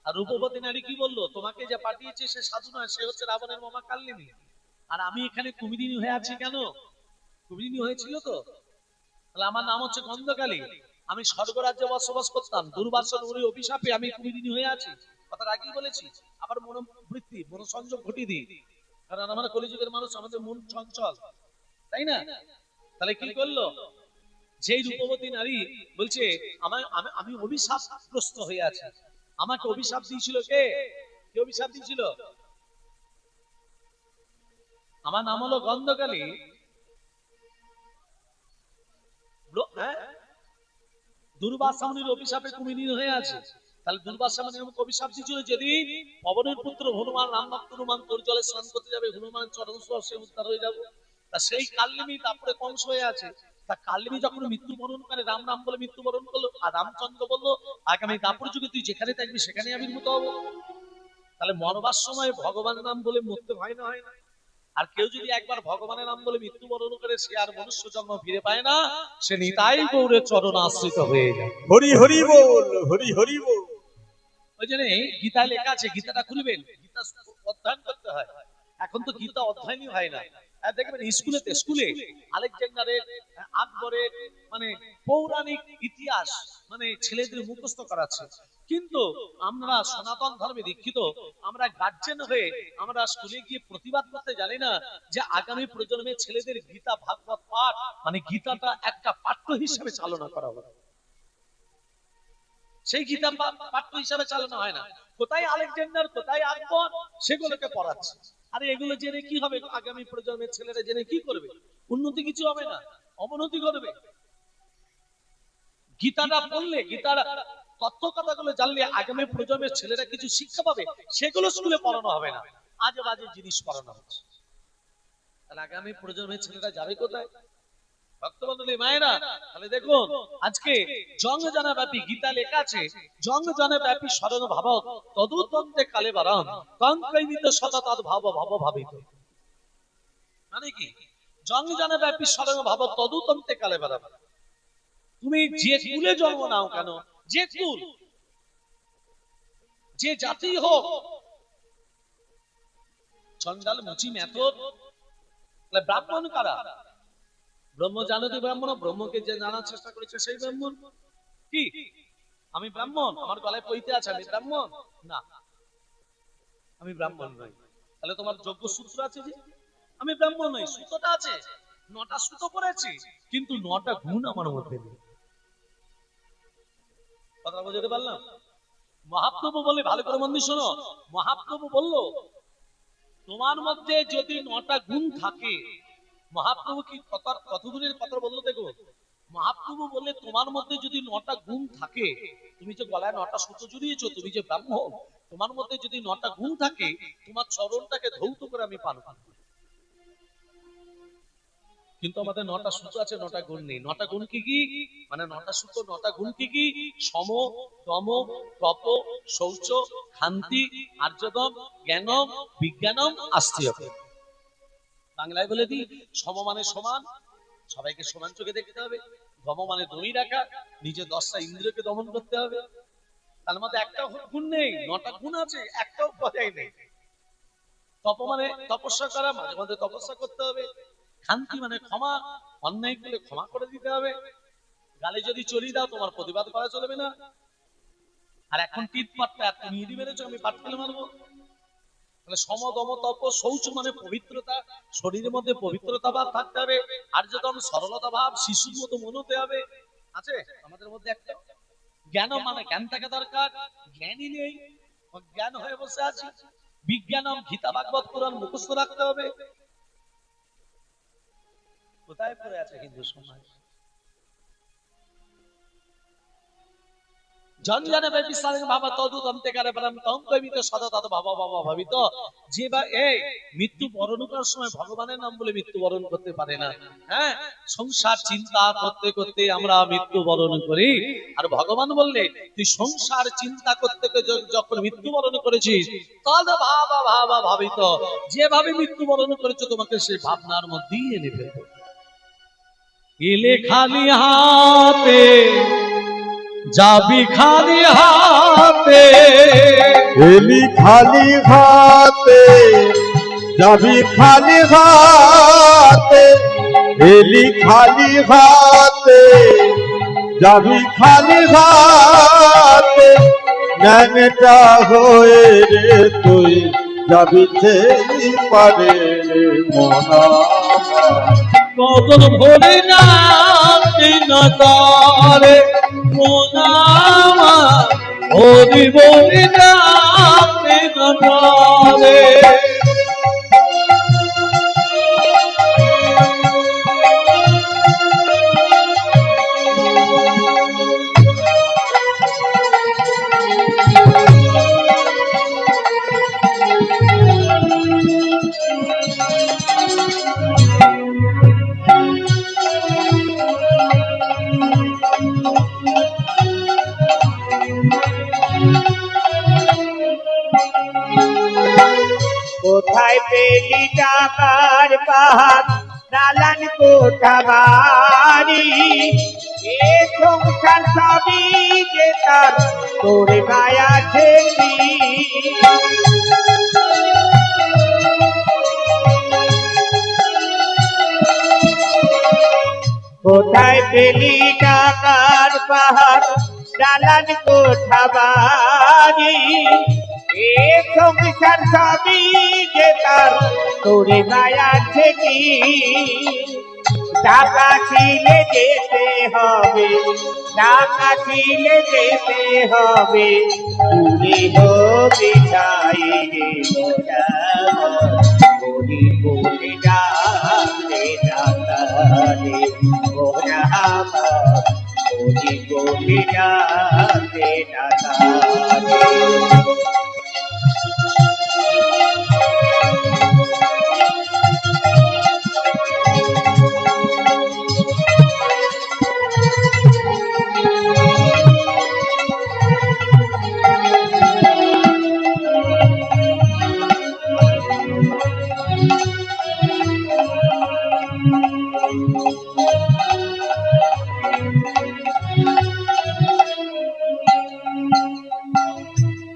আর রূপবতী নারী কি বললো? তোমাকে যে পাঠিয়েছে সে সাধু নয়, সে হচ্ছে রাবণের মামা কালনিমি। আর আমি এখানে কুমিরিনী হয়ে আছি কেন? কুমিরিনী হয়েছিল তো, তাহলে আমার নাম হচ্ছে গন্ধকালী। আমি স্বর্গরাজ্যে বসবাস করতাম, দুর্বাসন ওই অভিশাপে আমি কুমিরিনী হয়ে আছি। কথাটা আগেই বলেছি। আবার মনোবৃত্তি মনোসংযোগ ঘটিয়ে দিই, কারণ আমরা কলিযুগের মানুষ, আমাদের মন চঞ্চল, তাই না? তাহলে কি করলো? যেই রূপবতী নারী বলছে আমি অভিশাপগ্রস্ত হয়ে আছি, আমাকে অভিশাপ দিয়েছিল কে? কে অভিশাপ দিয়েছিল? আমার নাম হলো গন্ধকালী। দুর্বাসা মুনির অভিশাপে কুমিরিনী হয়ে আছে। তাহলে দুর্বাসা মুনির অভিশাপ দিয়েছিল, যেদিন পবনের পুত্র হনুমান, রামভক্ত হনুমান তোর জলে স্নান করতে যাবে, হনুমান চরণ স্পর্শে উদ্ধার হয়ে যাবে। তা সেই কালনিমি তারপরে কংস হয়ে আছে। তা কালনিমি যখন মৃত্যুবরণ করে রাম নাম বলে মৃত্যুবরণ করলো, আর রামচন্দ্র বললো আগামী দাপর যুগে তুই যেখানে থাকবি সেখানে আবির্ভূত হবো। তাহলে মরবার সময় ভগবানের নাম বলে মরতে ভয় না হয় না? আর কেউ যদি একবার ভগবানের নাম বলে মৃত্যুবরণ করে, সে আর মনুষ্য জন্ম ফিরে পায় না, সে নিতাই গৌরের চরণ আশ্রিত হয়ে যায়। হরি হরি বল, হরি হরি বল। ওই জন্য গীতায় লেখা আছে, গীতাটা খুলবেন, গীতা অধ্যয়ন করতে হয়। এখন তো গীতা অধ্যয়নই হয় না। দেখবেন স্কুলে আলেকজান্ডারের, আকবরের মানে পৌরাণিক ইতিহাস মানে ছেলেদের মুখস্থ করাচ্ছে। কিন্তু আমরা সনাতন ধর্মে দীক্ষিত, আমরা গার্জেন হয়ে আমরা স্কুলে গিয়ে প্রতিবাদ করতে জানি না যে আগামী প্রজন্মের ছেলেদের গীতা ভাগবত পাঠ মানে গীতাটা একটা পাঠ্য হিসেবে চালনা করা হবে। সেই গীতা পাঠ্য হিসাবে চালানো হয় না। কোথায় আলেকজান্ডার, কোথায় আকবর, সেগুলোকে পড়াচ্ছে। আরে এগুলো জেনে কি হবে? আগামী প্রজন্মের ছেলেরা জেনে কি করবে? উন্নতি কিছু হবে না, অবনতি করবে। গীতাটা পড়লে, গীতার তথ্য কথাগুলো জানলে আগামী প্রজন্মের ছেলেরা কিছু শিক্ষা পাবে। সেগুলো স্কুলে পড়ানো হবে না, আজে বাজে জিনিস পড়ানো হচ্ছে। তাহলে আগামী প্রজন্মের ছেলেরা যাবে কোথায়? ভক্তমণ্ডলী মায়েরা, তাহলে দেখুন আজকে জনজনা ব্যাপী গীতা লেখা আছে, জনজনা ব্যাপী শরণ ভাবক তদুতন্তে কালে বারণ কঙ্কৈমিত শততদ ভাব ভাব ভাবিত। মানে কি? জনজনা ব্যাপী শরণ ভাবক তদুতন্তে কালে বারণ। তুমি যে কুলে জন্ম নাও কেন, যে কুল, যে জাতি হোক, চন্ডাল মুচি মেথর, ব্রাহ্মণ কারা? ব্রহ্ম জানতি ব্রাহ্মণ, ব্রহ্মকে যে জানার চেষ্টা করেছে সেই ব্রাহ্মণ। কি আমি ব্রাহ্মণ? আমার গলায় পইতে আছে, আমি ব্রাহ্মণ না? আমি ব্রাহ্মণ নই। তাহলে তোমার যোগ্য সূত্র আছে যে আমি ব্রাহ্মণ নই, সূত্রটা আছে, 9টা সূত্র পড়েছি, কিন্তু 9টা গুণ আমার মধ্যে নেই। কথা বুঝতে পারলাম? মহাপ্রভু বলে, ভালো করে মন দিয়ে শোনো, মহাপ্রভু বললো তোমার মধ্যে যদি 9টা গুণ থাকে। মহাপ্রভু কি কত গুণের কথা বললো দেখো। মহাপ্রভু বলে তোমার মধ্যে যদি 9টা গুণ থাকে, তুমি যে গলায় 9টা সূত্র জড়িয়েছো, তুমি যে ব্রাহ্মণ, তোমার মধ্যে যদি 9টা গুণ থাকে, তোমার চরণটাকে ধৌত করে আমি পান করব। কিন্তু আমাদের 9টা সূত্র আছে, 9টা গুণ নেই। 9টা গুণ কি কি? মানে 9টা সূত্র, 9টা গুণ কি কি? সম, দম, তপ, শৌচ, শান্তি, আর্যদম, জ্ঞানম, বিজ্ঞানম, আস্তিক্য। বাংলায় বলে দিই, সম মানে সমান, সবাইকে সমান চোখে দেখতে হবে। ধম মানে দই রাখা, নিজে 10টা ইন্দ্রিয়কে দমন করতে হবে। তার মধ্যে একটাও গুণ নেই, 9টা গুণ আছে, একটাও বজায় নেই। তপ মানে তপস্যা করা, মাঝে মাঝে তপস্যা করতে হবে। শান্তি মানে ক্ষমা, অন্যায় করলে ক্ষমা করে দিতে হবে। গালে যদি চলি দাও, তোমার প্রতিবাদ করা চলবে না। আর এখন টিট পাটটা তুমি ইডি মেরেছো, আমি পাট ফেলে মারবো। তাহলে সম দম তপ শৌচ মানে পবিত্রতা, শরীরের মধ্যে পবিত্রতা ভাব থাকতে হবে। আর যখন সরলতা ভাব, শিশুর মতো মন হতে হবে। আছে আমাদের মধ্যে একটা জ্ঞান মানে জ্ঞান থাকা দরকার, জ্ঞানই নেই, জ্ঞান হয়ে বসে আছি। বিজ্ঞানম গীতা ভাগবত পুরাণ মুখস্থ রাখতে হবে। কোথায় পড়ে আছে হিন্দু সমাজ? জনজনে বিস্তারিত ভাবা তদু তন্তেকারে বলম তং কবিত সদা তত ভাবা ভাবা ভাবিত। যে বা এই মৃত্যু বরণ করার সময় ভগবানের নাম বলে মৃত্যু বরণ করতে পারে না। হ্যাঁ, সংসার চিন্তা করতে করতে আমরা মৃত্যু বরণ করি। আর ভগবান বললে তুই সংসার চিন্তা করতে যখন মৃত্যু বরণ করেছিস, তদ ভাবা ভাবা ভাবিত, যেভাবে মৃত্যু বরণ করেছো তোমাকে সেই ভাবনার মধ্যেই এনে ফেলবো। এলে খালি হাতে যাবি খালি হাতে, এলি খালি হাতে যাবি খালি হাতে, এলি খালি হাতে যাবি খালি হাতে, জ্ঞানটা হয়ে রে তুই যাবি সেই পারে মনা। কদর ভরে না তারে মোনামা, হরি বলে না তারে। কোথায় পেলি টাকার পাহাড়, দালান কোঠা বাড়ি, এ সংসার সবই যে তার তোর গায়া ছেলি। কোথায় পেলি টাকার পাহাড়, দালান কোঠা বাড়ি, এ সংসার সবই যে তার তোরে গায়া ছেলি। টাকা ছিলে যেতে হবে, টাকা ছিলে যেতে হবে, তুলে হবে ছাই রে মোরা, বলি বলে ডাকে ডাকারে মোরা, বলি বলে ডাকে ডাকারে।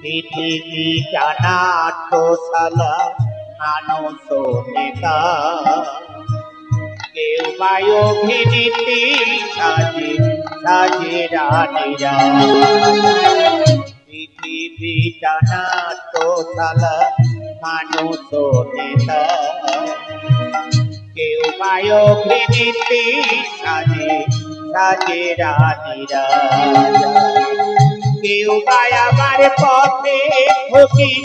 পৃথিবী জানাটোশালা মানুষ নেতা, কেউ বা অভিনীতি সাজে সাজে রানীরা। পৃথিবী জানাটোশালা মানুষ নেতা, কেউ বা অভিনীতি সাজে সাজে রানীরা। কেউ বা আমার পথে ফকির,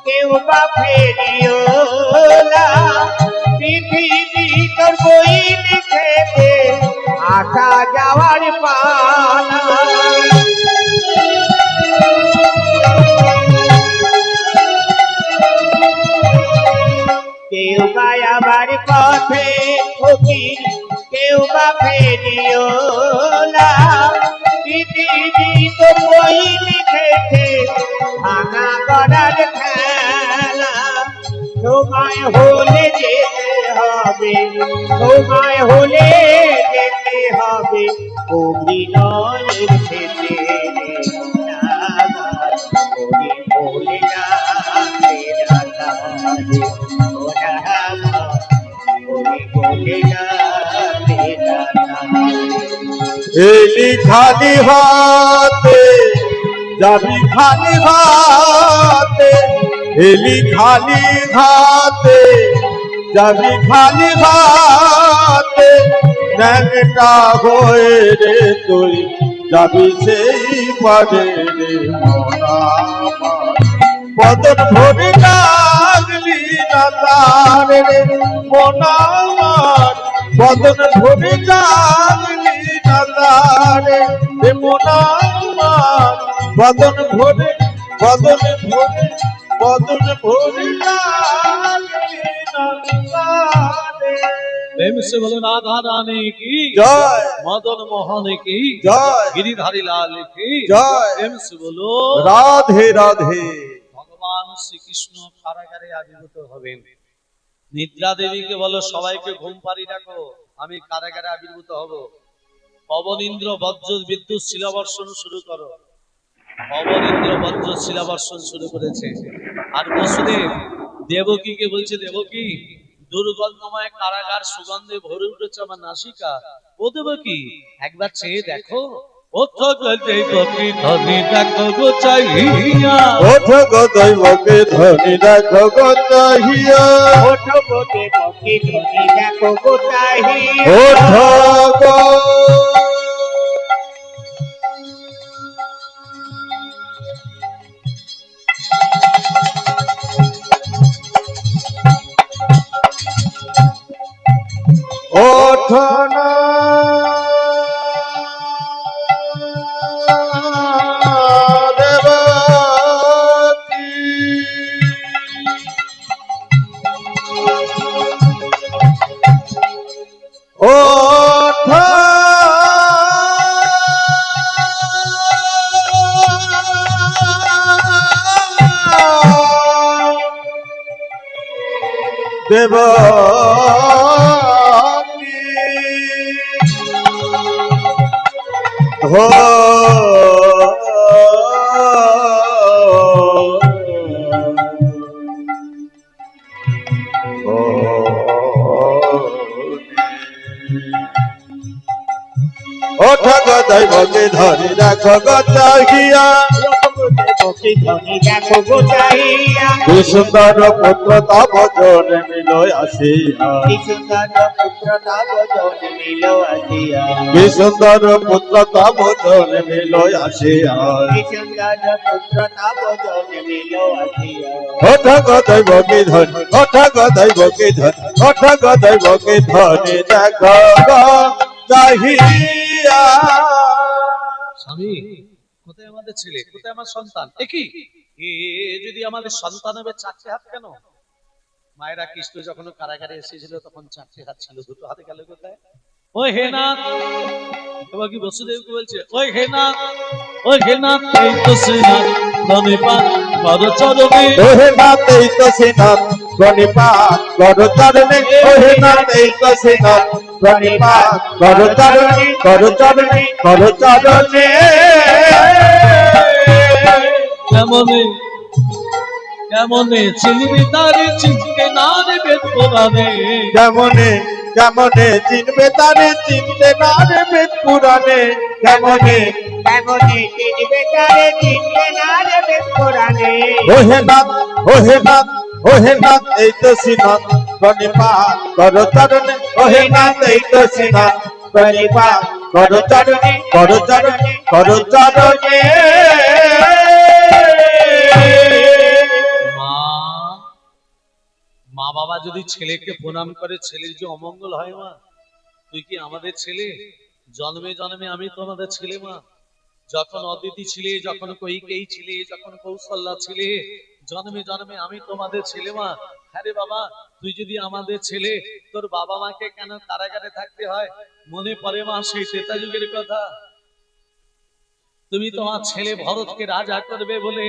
কেউ বা ফেরিওলা, পৃথিবী তোর বই লিখেছে আসা যাওয়ার পালা। কেউ বা আমার পথে ফকির, কেউ বা ফেরিওলা, পৃথিবী তো বই লিখেছে ভাঙা গড়ার খেলা। তোমায় হলে যেতে হবে, তোমায় হলে যেতে হবে, অভিনয়ের শেষে বলে না রাধা রে, ও রাধা, বলে না রাধা। এলি খালি হাতে যাবি খালি হাতে, এলি খালি হাতে যাবি খালি হাতে, ন্যাংটা হয়ে রে তুই যাবি সেই পারে রে মনা আমার। বদন ধরে লাগলি না তার রে মনা আমার, বদন ধরে লাগলি না তার রে মনা আমার, বদন ভরে বদন ভরে বদন ভরে লাগলি না তার রে। प्रेम से बोलो राधा रानी की জয় मदन मोहन की জয় गिरिधारी लाल की জয়। प्रेम से बोलो রাধে রাধে। ভগবান শ্রীকৃষ্ণ কারাগারে আবির্ভূত হবেন। নিদ্রা দেবীকে বলো সবাইকে ঘুম পাড়িয়ে রাখো, আমি কারাগারে আবির্ভূত হব। পবন ইন্দ্র বজ্র বিদ্যুৎ শিলাবর্ষণ শুরু করো। পবন ইন্দ্র বজ্র শিলাবর্ষণ শুরু করেছে। আর বসুদেব দেবকীকে বলছে, দেবকী দুর্গন্ধময় কারাগার সুগন্ধে ভরে উঠেছে আমার নাসিকা। ও দেবকী একবার চেয়ে দেখো। ওঠো গো দেবকী ধনী দেখো গো চাহিয়া, ওঠো গো দৈবকে ধনী দেখো গো চাহিয়া, ওঠো গো দেবকী ধনী দেখো গো চাহিয়া, ওঠো গো ওঠো না দেবকী, ওঠো দেবকী, হো ওঠো গো দৈবকে ধরি রাখো গো চাহিয়া, দেবকী ধনী দেখো গো চাহিয়া, কি সুন্দর পুত্র তব জন মিল আসিয়া, কি সুন্দর পুত্র তব জন মিল আসিয়া, কি সুন্দর পুত্র তব জন মিল আসিয়া, কি সুন্দর পুত্র তব জন মিল আসিয়া, ওঠো গো দৈবকে ধরি, ওঠো গো দৈবকে ধরি, ওঠো গো দৈবকে ধরি দেখো গো চাহিয়া। স্বামী কোথায় আমাদের ছেলে, কোথায় আমার সন্তান? একই এ যদি আমাদের সন্তান হবে, চারটে হাত কেন? মায়েরা কৃষ্ণ যখন কারাগারে এসেছিল তখন চারটে হাত ছিল, দুটো হাতে গেল কোথায়? ওই হে নাথ, এবার কি বসুদেবকে বলছে, ওই হে নাথ, ওই হে নাথ, এই তো শ্রীনাথ ধনে পান পদ চরণে, ওহে নাথ এই তো শ্রীনাথ প্রণিপাত করো চরণে, ওহে নাথ এই তো শ্রীনাথ প্রণিপাত করো চরণে, করো চরণে, করো চরণে। কেমনে কেমনে চিনবি তারে, চিনতে না রে বেদ পুরাণে, কেমনে কেমনে চিনবে তারে, চিনতে না রে বেদ পুরাণে, কেমনে কেমনে চিনবে তারে, চিনবে না রে বেদ পুরাণে, ওহে নাথ, ওহে নাথ, ওহে নাথ এই তো শ্রীনাথ প্রণিপাত করো চরণে, ওহে নাথ এই তো শ্রীনাথ প্রণিপাত করো চরণে, করো চরণে, করো চরণে। মা বাবা যদি ছেলেকে প্রণাম করে, ছেলের যে অমঙ্গল হয়, মা তুই কি আমাদের ছেলে? জন্মে জন্মে আমি তোমাদের ছেলে মা। যখন অদিতি ছিলে, যখন কৈকেয়ী ছিলে, যখন কৌশল্যা ছিলে, জন্মে জন্মে আমি তোমাদের ছেলে মা। আরে বাবা, তুই যদি আমাদের ছেলে, তোর বাবা মাকে কেন কারাগারে থাকতে হয়? মনে পড়ে মা সেই ত্রেতা যুগের কথা। তুমি তোমার ছেলে ভরতকে রাজা করবে বলে,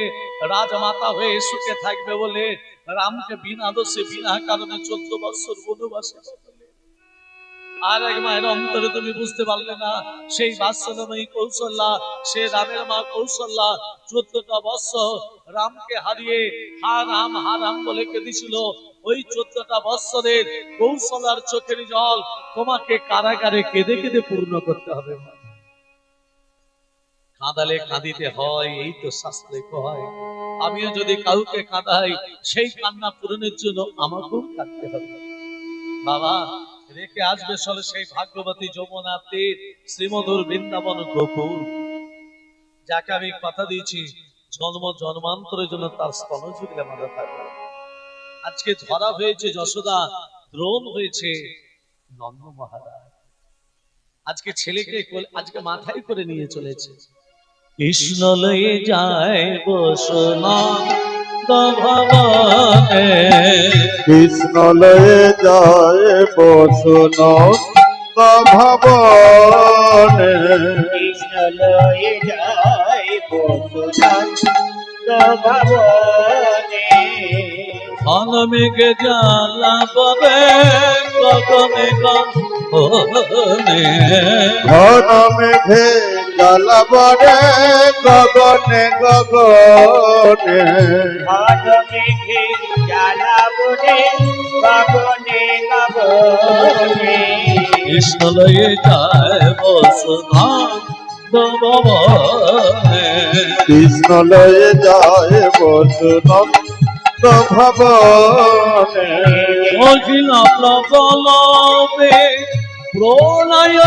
রাজমাতা হয়ে সুখে থাকবে বলে রামকে বিনা দোষে বিনা কারণে 14 বছর বনবাসে পাঠালেন। আর এক মায়ের অন্তরে তুমি বুঝতে পারলে না, সেই বাৎসল্যময়ী কৌশল্যা, সে রামের মা কৌশল্যা 14টা বছর রামকে হারিয়ে হা রাম বলে কেঁদেছিল। ওই 14টা বছরের কৌশলার চোখের জল তোমাকে কারাগারে কেঁদে কেঁদে পূর্ণ করতে হবে। কাঁদালে কাঁদিতে হয়, এই তো শাস্ত্রে কয়। আমিও যদি কাউকে কাঁদাই, সেই কান্না পূরণের জন্য আমাকেও কাঁদতে হবে। বাবা রেখে আসবে চলে সেই ভাগ্যবতী যমুনা তীর, শ্রীমধুর বৃন্দাবন গোকুল, যাকে আমি কথা দিয়েছি জন্ম জন্মান্তরের জন্য তার স্তন জুড়ে মাথা থাকবে। আজকে ধরা হয়েছে যশোদা, দ্রোণ হয়েছে নন্দ মহারাজ। আজকে ছেলেকে আজকে মাথায় করে নিয়ে চলেছে। কৃষ্ণ লয়ে যায় বসনা ভবনে, কৃষ্ণ লয়ে যায় বসন ভবনে, কৃষ্ণ লয়ে যায় বসুনন্দন ভবনে। ঘন মেঘে জ্বালা ববে গগনে গগনে, ঘন মেঘে জ্বালাবরে গগনে গগনে, ঘন মেঘে জ্বালাবরে গগনে গগনে। কৃষ্ণ লয়ে যায় বসনা ভবনে, কৃষ্ণ লয়ে যায় বসন ভবনে, মহিলা প্রবলবে প্রণয়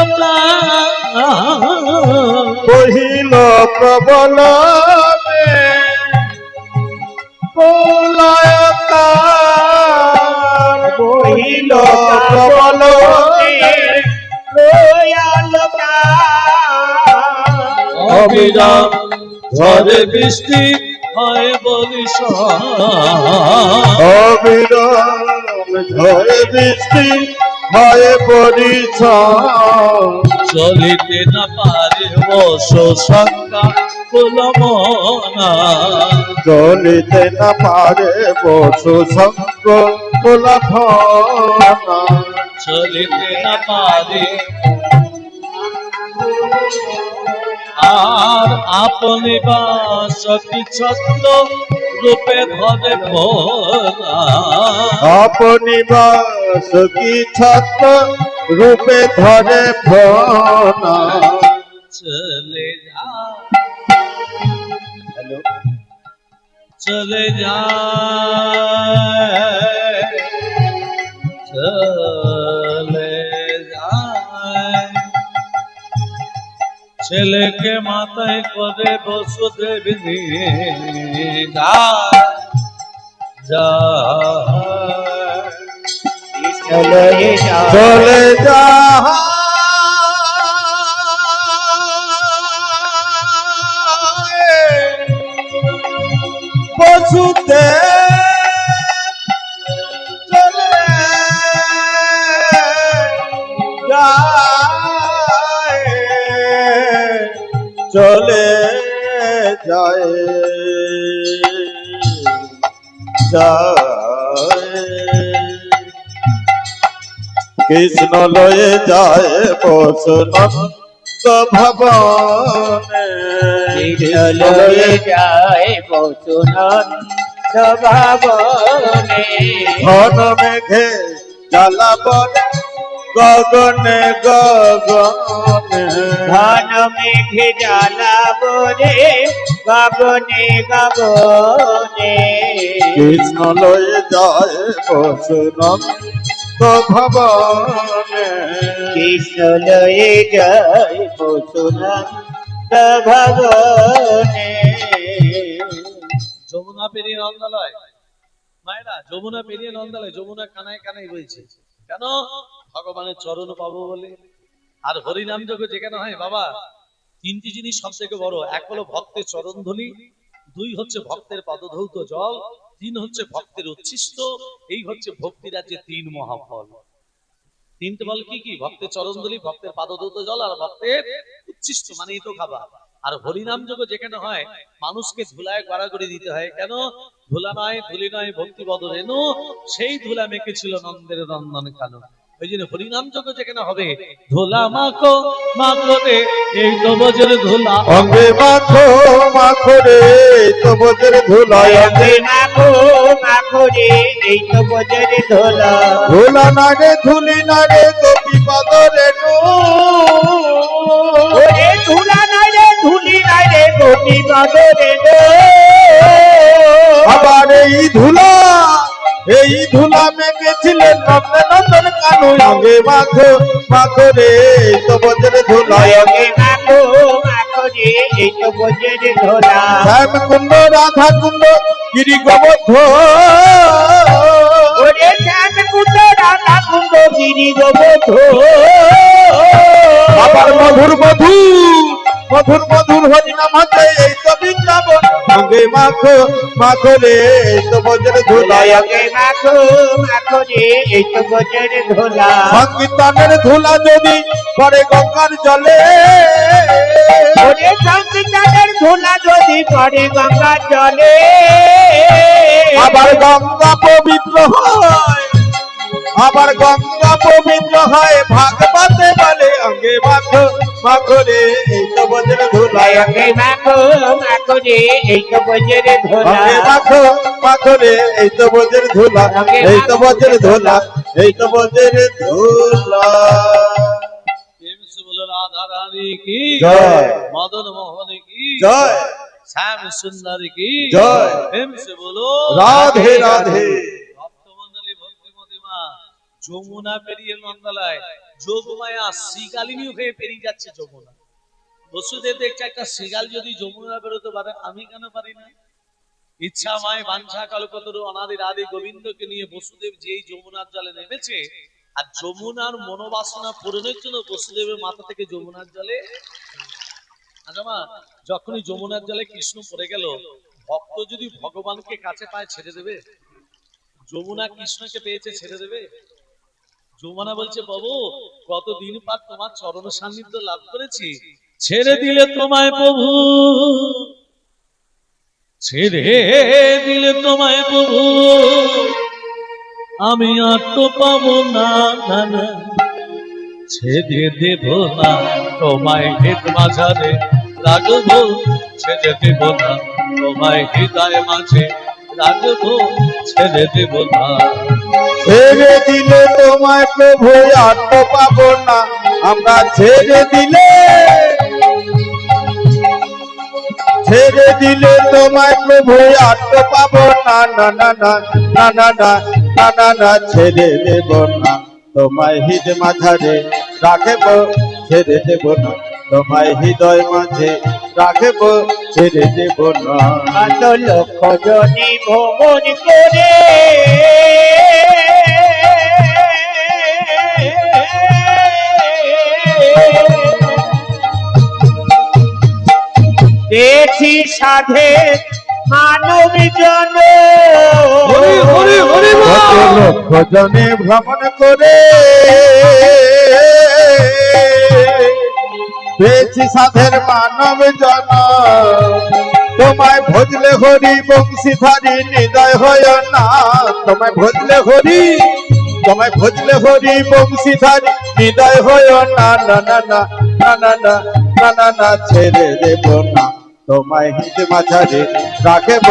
কহিল প্রবল প্রলয়কার, বহিল প্রবল অবিরাম ঝড়ে বৃষ্টি হয় বলিস, অবিরাম ঝড়ে বৃষ্টি হয় পরিছন, চলিতে না পারে বস সংজ্ঞা কুলমনা, চলিতে না পারে বসু সঙ্গ কুলফনা, চলিতে না পারে আর আপনি বাসকি ছত্র রূপে ধরে ভোলা, আপনি বাস কি ছাত্র রূপে ধরে ভনা। চলে যা হ্যালো, চলে যা চলে যায়, ছেলেকে মাথায় করে বসুদেবী নিয়ে যায় যায়। কৃষ্ণ লয়ে যায় চলে যা বসুতে চলে যায়, চলে যায় যায়, কৃষ্ণ লয়ে যায় বসনন্দ ভবনে, কৃষ্ণ লয়ে যায় বসুনন্দ ভবনে। ঘন মেঘে জ্বালাবনে গগনে গগনে, ঘন মেঘে জ্বালাবরে গগনে গগনে। কৃষ্ণ লয়ে যায় বসনন্দ ভবনে, কৃষ্ণ লয়ে যায় বসুনন্দ ভবনে। যমুনা পেরিয়ে নন্দালয়, মায়েরা যমুনা পেরিয়ে নন্দালয়, যমুনা কানায় কানায় বইছে কেন? ভগবানের চরণ পাবো বলে। আর হরিনাম যজ্ঞ যেখানে হয় বাবা, তিনটি জিনিস সব থেকে বড়। এক হলো ভক্তের চরণ ধুলি, দুই হচ্ছে ভক্তের পদধৌত জল, তিন হচ্ছে ভক্তের উচ্ছিষ্ট। এই হচ্ছে ভক্তি রাজ্যের তিন মহাফল। তিনটে বল কি কি? ভক্তের চরণ ধুলি, ভক্তের পদধৌত জল, আর ভক্তের উচ্ছিষ্ট মানে এই তো খাবার। আর হরিনাম যজ্ঞ যেখানে হয় মানুষকে ধুলায় গড়াগড়ি দিতে হয় কেন? ধুলা নয় ধুলি নয় ভক্তি বদরেণু, সেই ধুলা মেখেছিল নন্দের নন্দন কানন। ওই জন্য হরিনাম যজ্ঞ যেখানে হবে, ধুলা মাখো মাখো রে এই তো বজ্র ধুলা, অঙ্গে মাখো মাখো রে তো বজ্র ধুলা, অঙ্গে মাখো মাখো রে এই তো বজ্র ধুলা, ধুলা না রে ধুলি না রে গোপী বদরেণু, ওরে ধুলা নাই রে ধুলি নাই রে গোপী বদরেণু, আবার এই ধুলা মেখেছিলেন নন্দন কানু, অঙ্গে মাখো মাখো রে তো বজ্র ধুলা, অঙ্গে মাখো মাখো রে এই তো বজ্র ধুলা, শ্যাম কুণ্ড রাধা কুণ্ড গিরি গোবর্ধ, ওরে শ্যাম কুণ্ড রাধা কুণ্ড গিরি গোবর্ধ, আবার মধুর মধুর হরিনাম হচ্ছে এই তো বৃন্দাবন, অঙ্গে মাখো মাখো রে এই তো বজ্র ধুলা, অঙ্গে মাখো মাখো রে এই তো বজ্র ধুলা, সংকীর্তনের ধুলা যদি পরে গঙ্গার জলে, ওরে সংকীর্তনের ধুলা যদি পড়ে গঙ্গার জলে, আবার গঙ্গা পবিত্র হয়, আবার গঙ্গা পবিত্র হয় ভাগবতে বলে, অঙ্গে মাখো মাখো রে এই তো বজ্র ধুলা, অঙ্গে মাখো মাখো রে এই তো বজ্র ধুলা, অঙ্গে মাখো মাখো রে এই তো বজ্র ধুলা, এই তো বজ্র ধুলা, এই তো বজ্র ধুলা। বলো রাধা রানী কি জয়, মদন মোহন কি জয়, শ্যাম সুন্দর কি জয়, প্রেম সে বলো রাধে রাধে। ভক্তমন্ডলী ভক্তিমতী মা যমুনা পেরিয়ে নন্দালয়, যোগমায়া শ্রীকালিনী হয়ে পেরিয়ে যাচ্ছে যমুনা। বসুদেব দেখছে একটা শ্রীকাল যদি যমুনা বেরোতে পারে, আমি কেন পারি না? ইচ্ছা মায় বাঞ্ছা কল্পতরু অনাদির আদি গোবিন্দকে নিয়ে বসুদেব যেই যমুনার জলে নেমেছে, আর যমুনার মনোবাসনা পূরণের জন্য বসুদেবের মাথা থেকে যমুনার জলে, আচ্ছা মা, যখনই যমুনার জলে কৃষ্ণ পড়ে গেল, ভক্ত যদি ভগবানকে কাছে পায় ছেড়ে দেবে? যমুনা কৃষ্ণকে পেয়েছে ছেড়ে দেবে? যমুনা বলছে প্রভু কতদিন পর তোমার চরণ সান্নিধ্য লাভ করেছি, ছেড়ে দিলে তোমায় প্রভু, ছেড়ে দিলে তোমায় প্রভু আমি আর তো পাবো না, না না ছেড়ে দেব না তোমায় হিত মাঝারে রাখবো, ছেড়ে দেব না তোমায় হৃদয় মাঝে রাখবো, ছেড়ে দেব না। ছেড়ে দিলে তোমায় প্রভু আর তো পাবো না, আমরা ছেড়ে দিলে তোমায় প্রভু আর তো পাবো না, না না না না না না না না না ছেড়ে দেব না তোমায় হৃদয় মাঝারে রাখব, ছেড়ে দেব না তোমায় হৃদয় মাঝে রাখব, ছেড়ে দেব না। কত লক্ষ জনি ভ্রমণ করে দেখি সাধে মানব জন, কত লক্ষ জনে ভ্রমণ করে পেয়েছি সাধের মানব জন, তোমায় ভজলে হরি বংশীধারী হৃদয় হয় না, তোমায় ভজলে হরি বংশীধারী হৃদয় হয় না, না না না না না না না না না ছেড়ে দেব না তোমায় হৃদয় মাঝারে রাখব,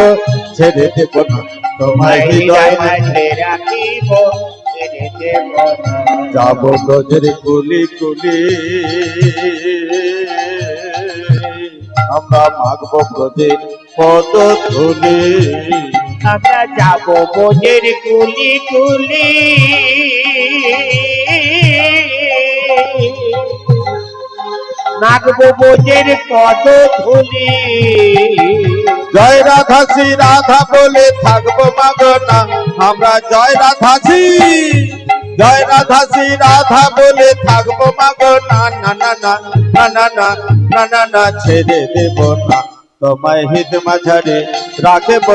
ছেড়ে দেব না তোমায় হৃদয় মাঝে রাখিব, ছেড়ে দেব না। যাব ব্রজের কুলি কুলি, আমরা মাগব ব্রজের পদ ধুলি, আমরা যাব বোঝের কুলি কুলি, নাগব বোঝের পদ ধুলি, জয় রাধাসি রাধা বলে থাকবো মাগনা, আমরা জয় রাধাসি রাধা বলে থাকবো মাগনা, না না না না না না না না না ছেড়ে দেব না তোমায় হৃদয় মাঝারে রাখব,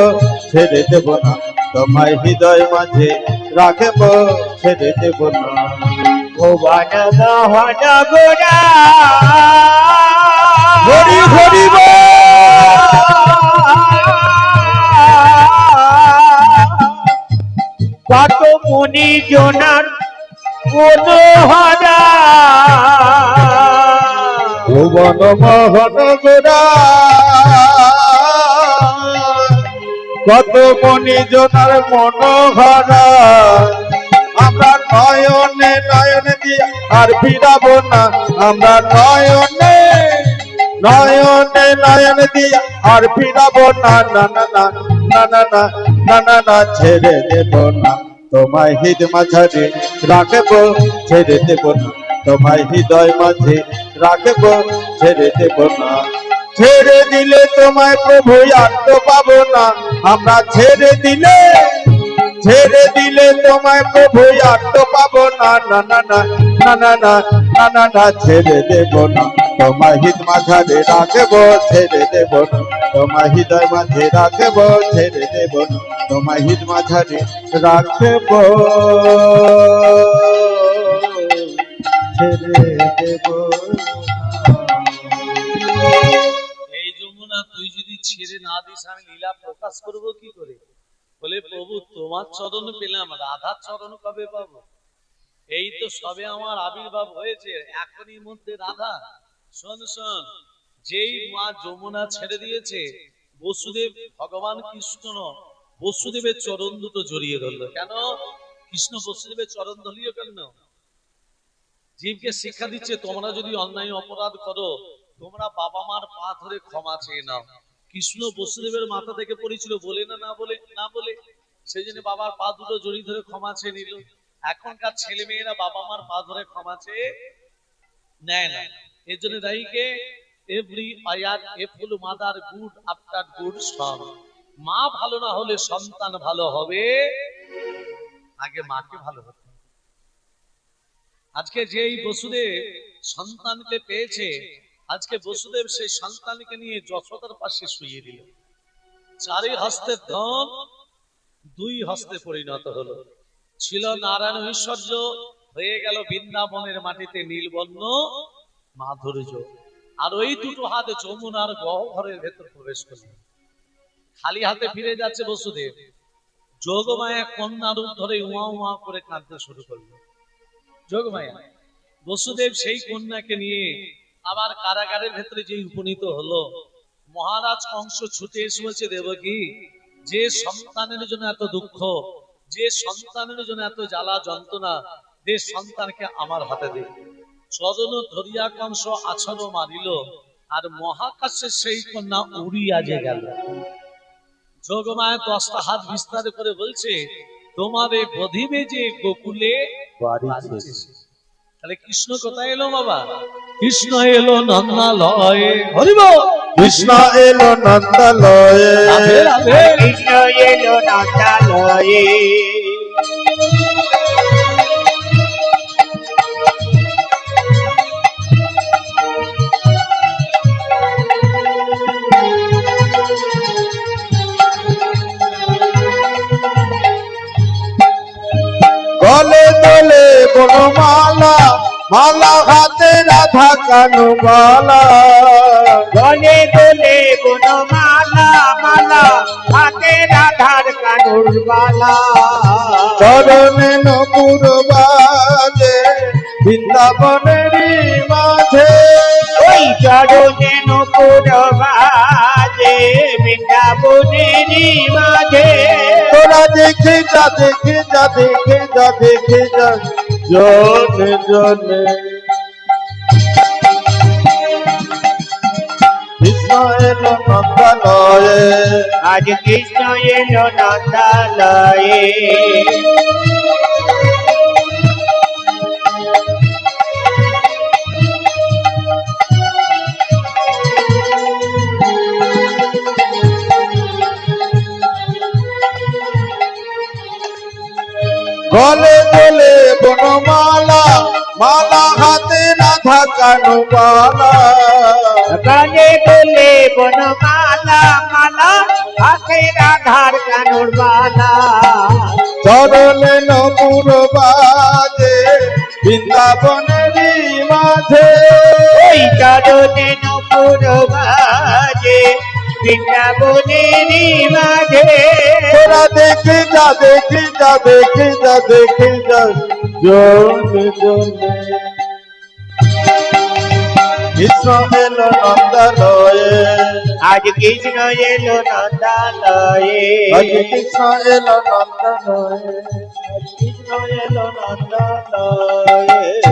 ছেড়ে দেব না তোমায় হৃদয় মাঝে রাখব, ছেড়ে দেব না। ভুবন মোহন গোরা হরি হরি বল। মনি জনার মনোহরা ভুবন মোহন গোরা কত মনি জনার মনোহরা আমরা নয়নে নয়নে দিয়ে আর ফিরাবো না আমরা নয়নে নয়নে নয়নে দিয়ে আর ফিরাবো না না না না না না না না না না ছেড়ে দেব না তোমায় হৃদ মাঝারে রাখবো ছেড়ে দেব না তোমায় হৃদয় মাঝে রাখবো ছেড়ে দেব না ছেড়ে দিলে তোমায় প্রভু আর তো পাবো না আমরা ছেড়ে দিলে তোমায় প্রভু আর তো পাবো না না না না না না না না না না ছেড়ে দেব না তোমায় হৃদ মাঝারে রাখবো ছেড়ে দেব না তোমায় হৃদয় মাঝে রাখবো ছেড়ে দেব না তোমায় হৃদ মাঝারে রাখবো ছেড়ে দেব এই যমুনা তুই যদি ছেড়ে না দিস আমি লীলা প্রকাশ করব কি করে? বলে প্রভু তোমার চরণ পেলাম, রাধার চরণ কবে পাবো? এই তো সবে আমার আবির্ভাব হয়েছে, এখনই মধ্যে রাধা। শোন শোন, যেই মা যমুনা ছেড়ে দিয়েছে, বসুদেব ভগবান কৃষ্ণ বসুদেবের চরণ দুটো জড়িয়ে ধরলো। কেন কৃষ্ণ বসুদেবের চরণ ধরিয়ে কেন? জীবকে শিক্ষা দিচ্ছে, তোমরা যদি অন্যায় অপরাধ করো তোমরা বাবা মার পা ধরে ক্ষমা চেয়ে নাও। কৃষ্ণ বসুদেবের মাথা থেকে পড়েছিল, বলে না না বলে সেই জন্য বাবার পা দুটো জড়িয়ে ধরে ক্ষমা চেয়ে নিল। এখনকার ছেলে মেয়েরা বাবা মার পা ধরে ক্ষমা চেয়ে নেয় না। এর জন্য দায়ীকে এভরি আয়ার এফুল মাদার গুড আফটার গুড সন। মা ভালো না হলে সন্তান ভালো হবে, আগে মাকে ভালো হতে হবে। আজকে যেই বসুদেব সন্তানকে পেয়েছে, আজকে বসুদেব সেই সন্তানকে নিয়ে যশোদার পাশে শুইয়ে দিল। চারি হস্তের ধন দুই হস্তে পরিণত হলো। ছিল নারায়ণ ঐশ্বর্য, হয়ে গেল বৃন্দাবনের মাটিতে নীলবর্ণ মাধুর্য। আর ওই দুটো হাত যমুনার গহ্বরের ভেতর প্রবেশ করল। খালি হাতে ফিরে যাচ্ছে বসুদেব। যোগমায়া কন্যা রূপ ধরে উমা উমা করে কাঁদতে শুরু করলো। যোগমায়া বসুদেব সেই কন্যাকে নিয়ে আবার কারাগারের ভেতরে যে উপনীত হলো। মহারাজ কংস ছুটে এসে বলছে, দেবকী, যে সন্তানের জন্য এত দুঃখ, যে সন্তানের জন্য এত জ্বালা যন্ত্রণা, যে সন্তানকে আমার হাতে দে। চরণ ধরিয়া কংস আছর মারিল, আর মহাকাশে সেই কন্যা উড়িয়া যে গেল। যোগমায়া 10টা হাত বিস্তার করে বলছে, তোমারে বধিবে যে গোকুলে বাড়িছে। তাহলে কৃষ্ণ কোথায় এলো বাবা? কৃষ্ণ এলো নন্দালয়ে। হরিব কৃষ্ণ এলো নন্দালয়ে, রাধে রাধে। কৃষ্ণ এলো নন্দালয়ে। গলে দোলে বনমালা, মালা হাতে রাধা কানু বালা। গলে দোলে বনমালা, মালা হাতে রাধার কানুর বালা। চরণে নপুর বাজে বৃন্দাবনেরই মাঝে, ওই চরণে নকুর বাজে বৃন্দাবনেরই মাঝে। তোরা দেখে যা দেখে যা দেখে যা দেখে যা জনে জনে। কৃষ্ণ এলো নন্দালয়ে, আজ কৃষ্ণ এলো নন্দালয়ে। গলে দোলে বনমালা, মালা হাতে রাধা কানু বালা। গলে দোলে বনমালা, মালা হাতে রাধার কানুর বালা। চরণে নপুর বাজে বৃন্দাবনেরই মাঝে, ওই চরণে নকুর বাজে বৃন্দাবনেরই মাঝে তোরা দেখে যা দেখে যা দেখে যা দেখে যা জনে জনে কৃষ্ণ এলো নন্দালয়ে আজ কৃষ্ণ এলো নন্দালয়ে আজ কৃষ্ণ এলো নন্দালয়ে কৃষ্ণ এলো নন্দালয়ে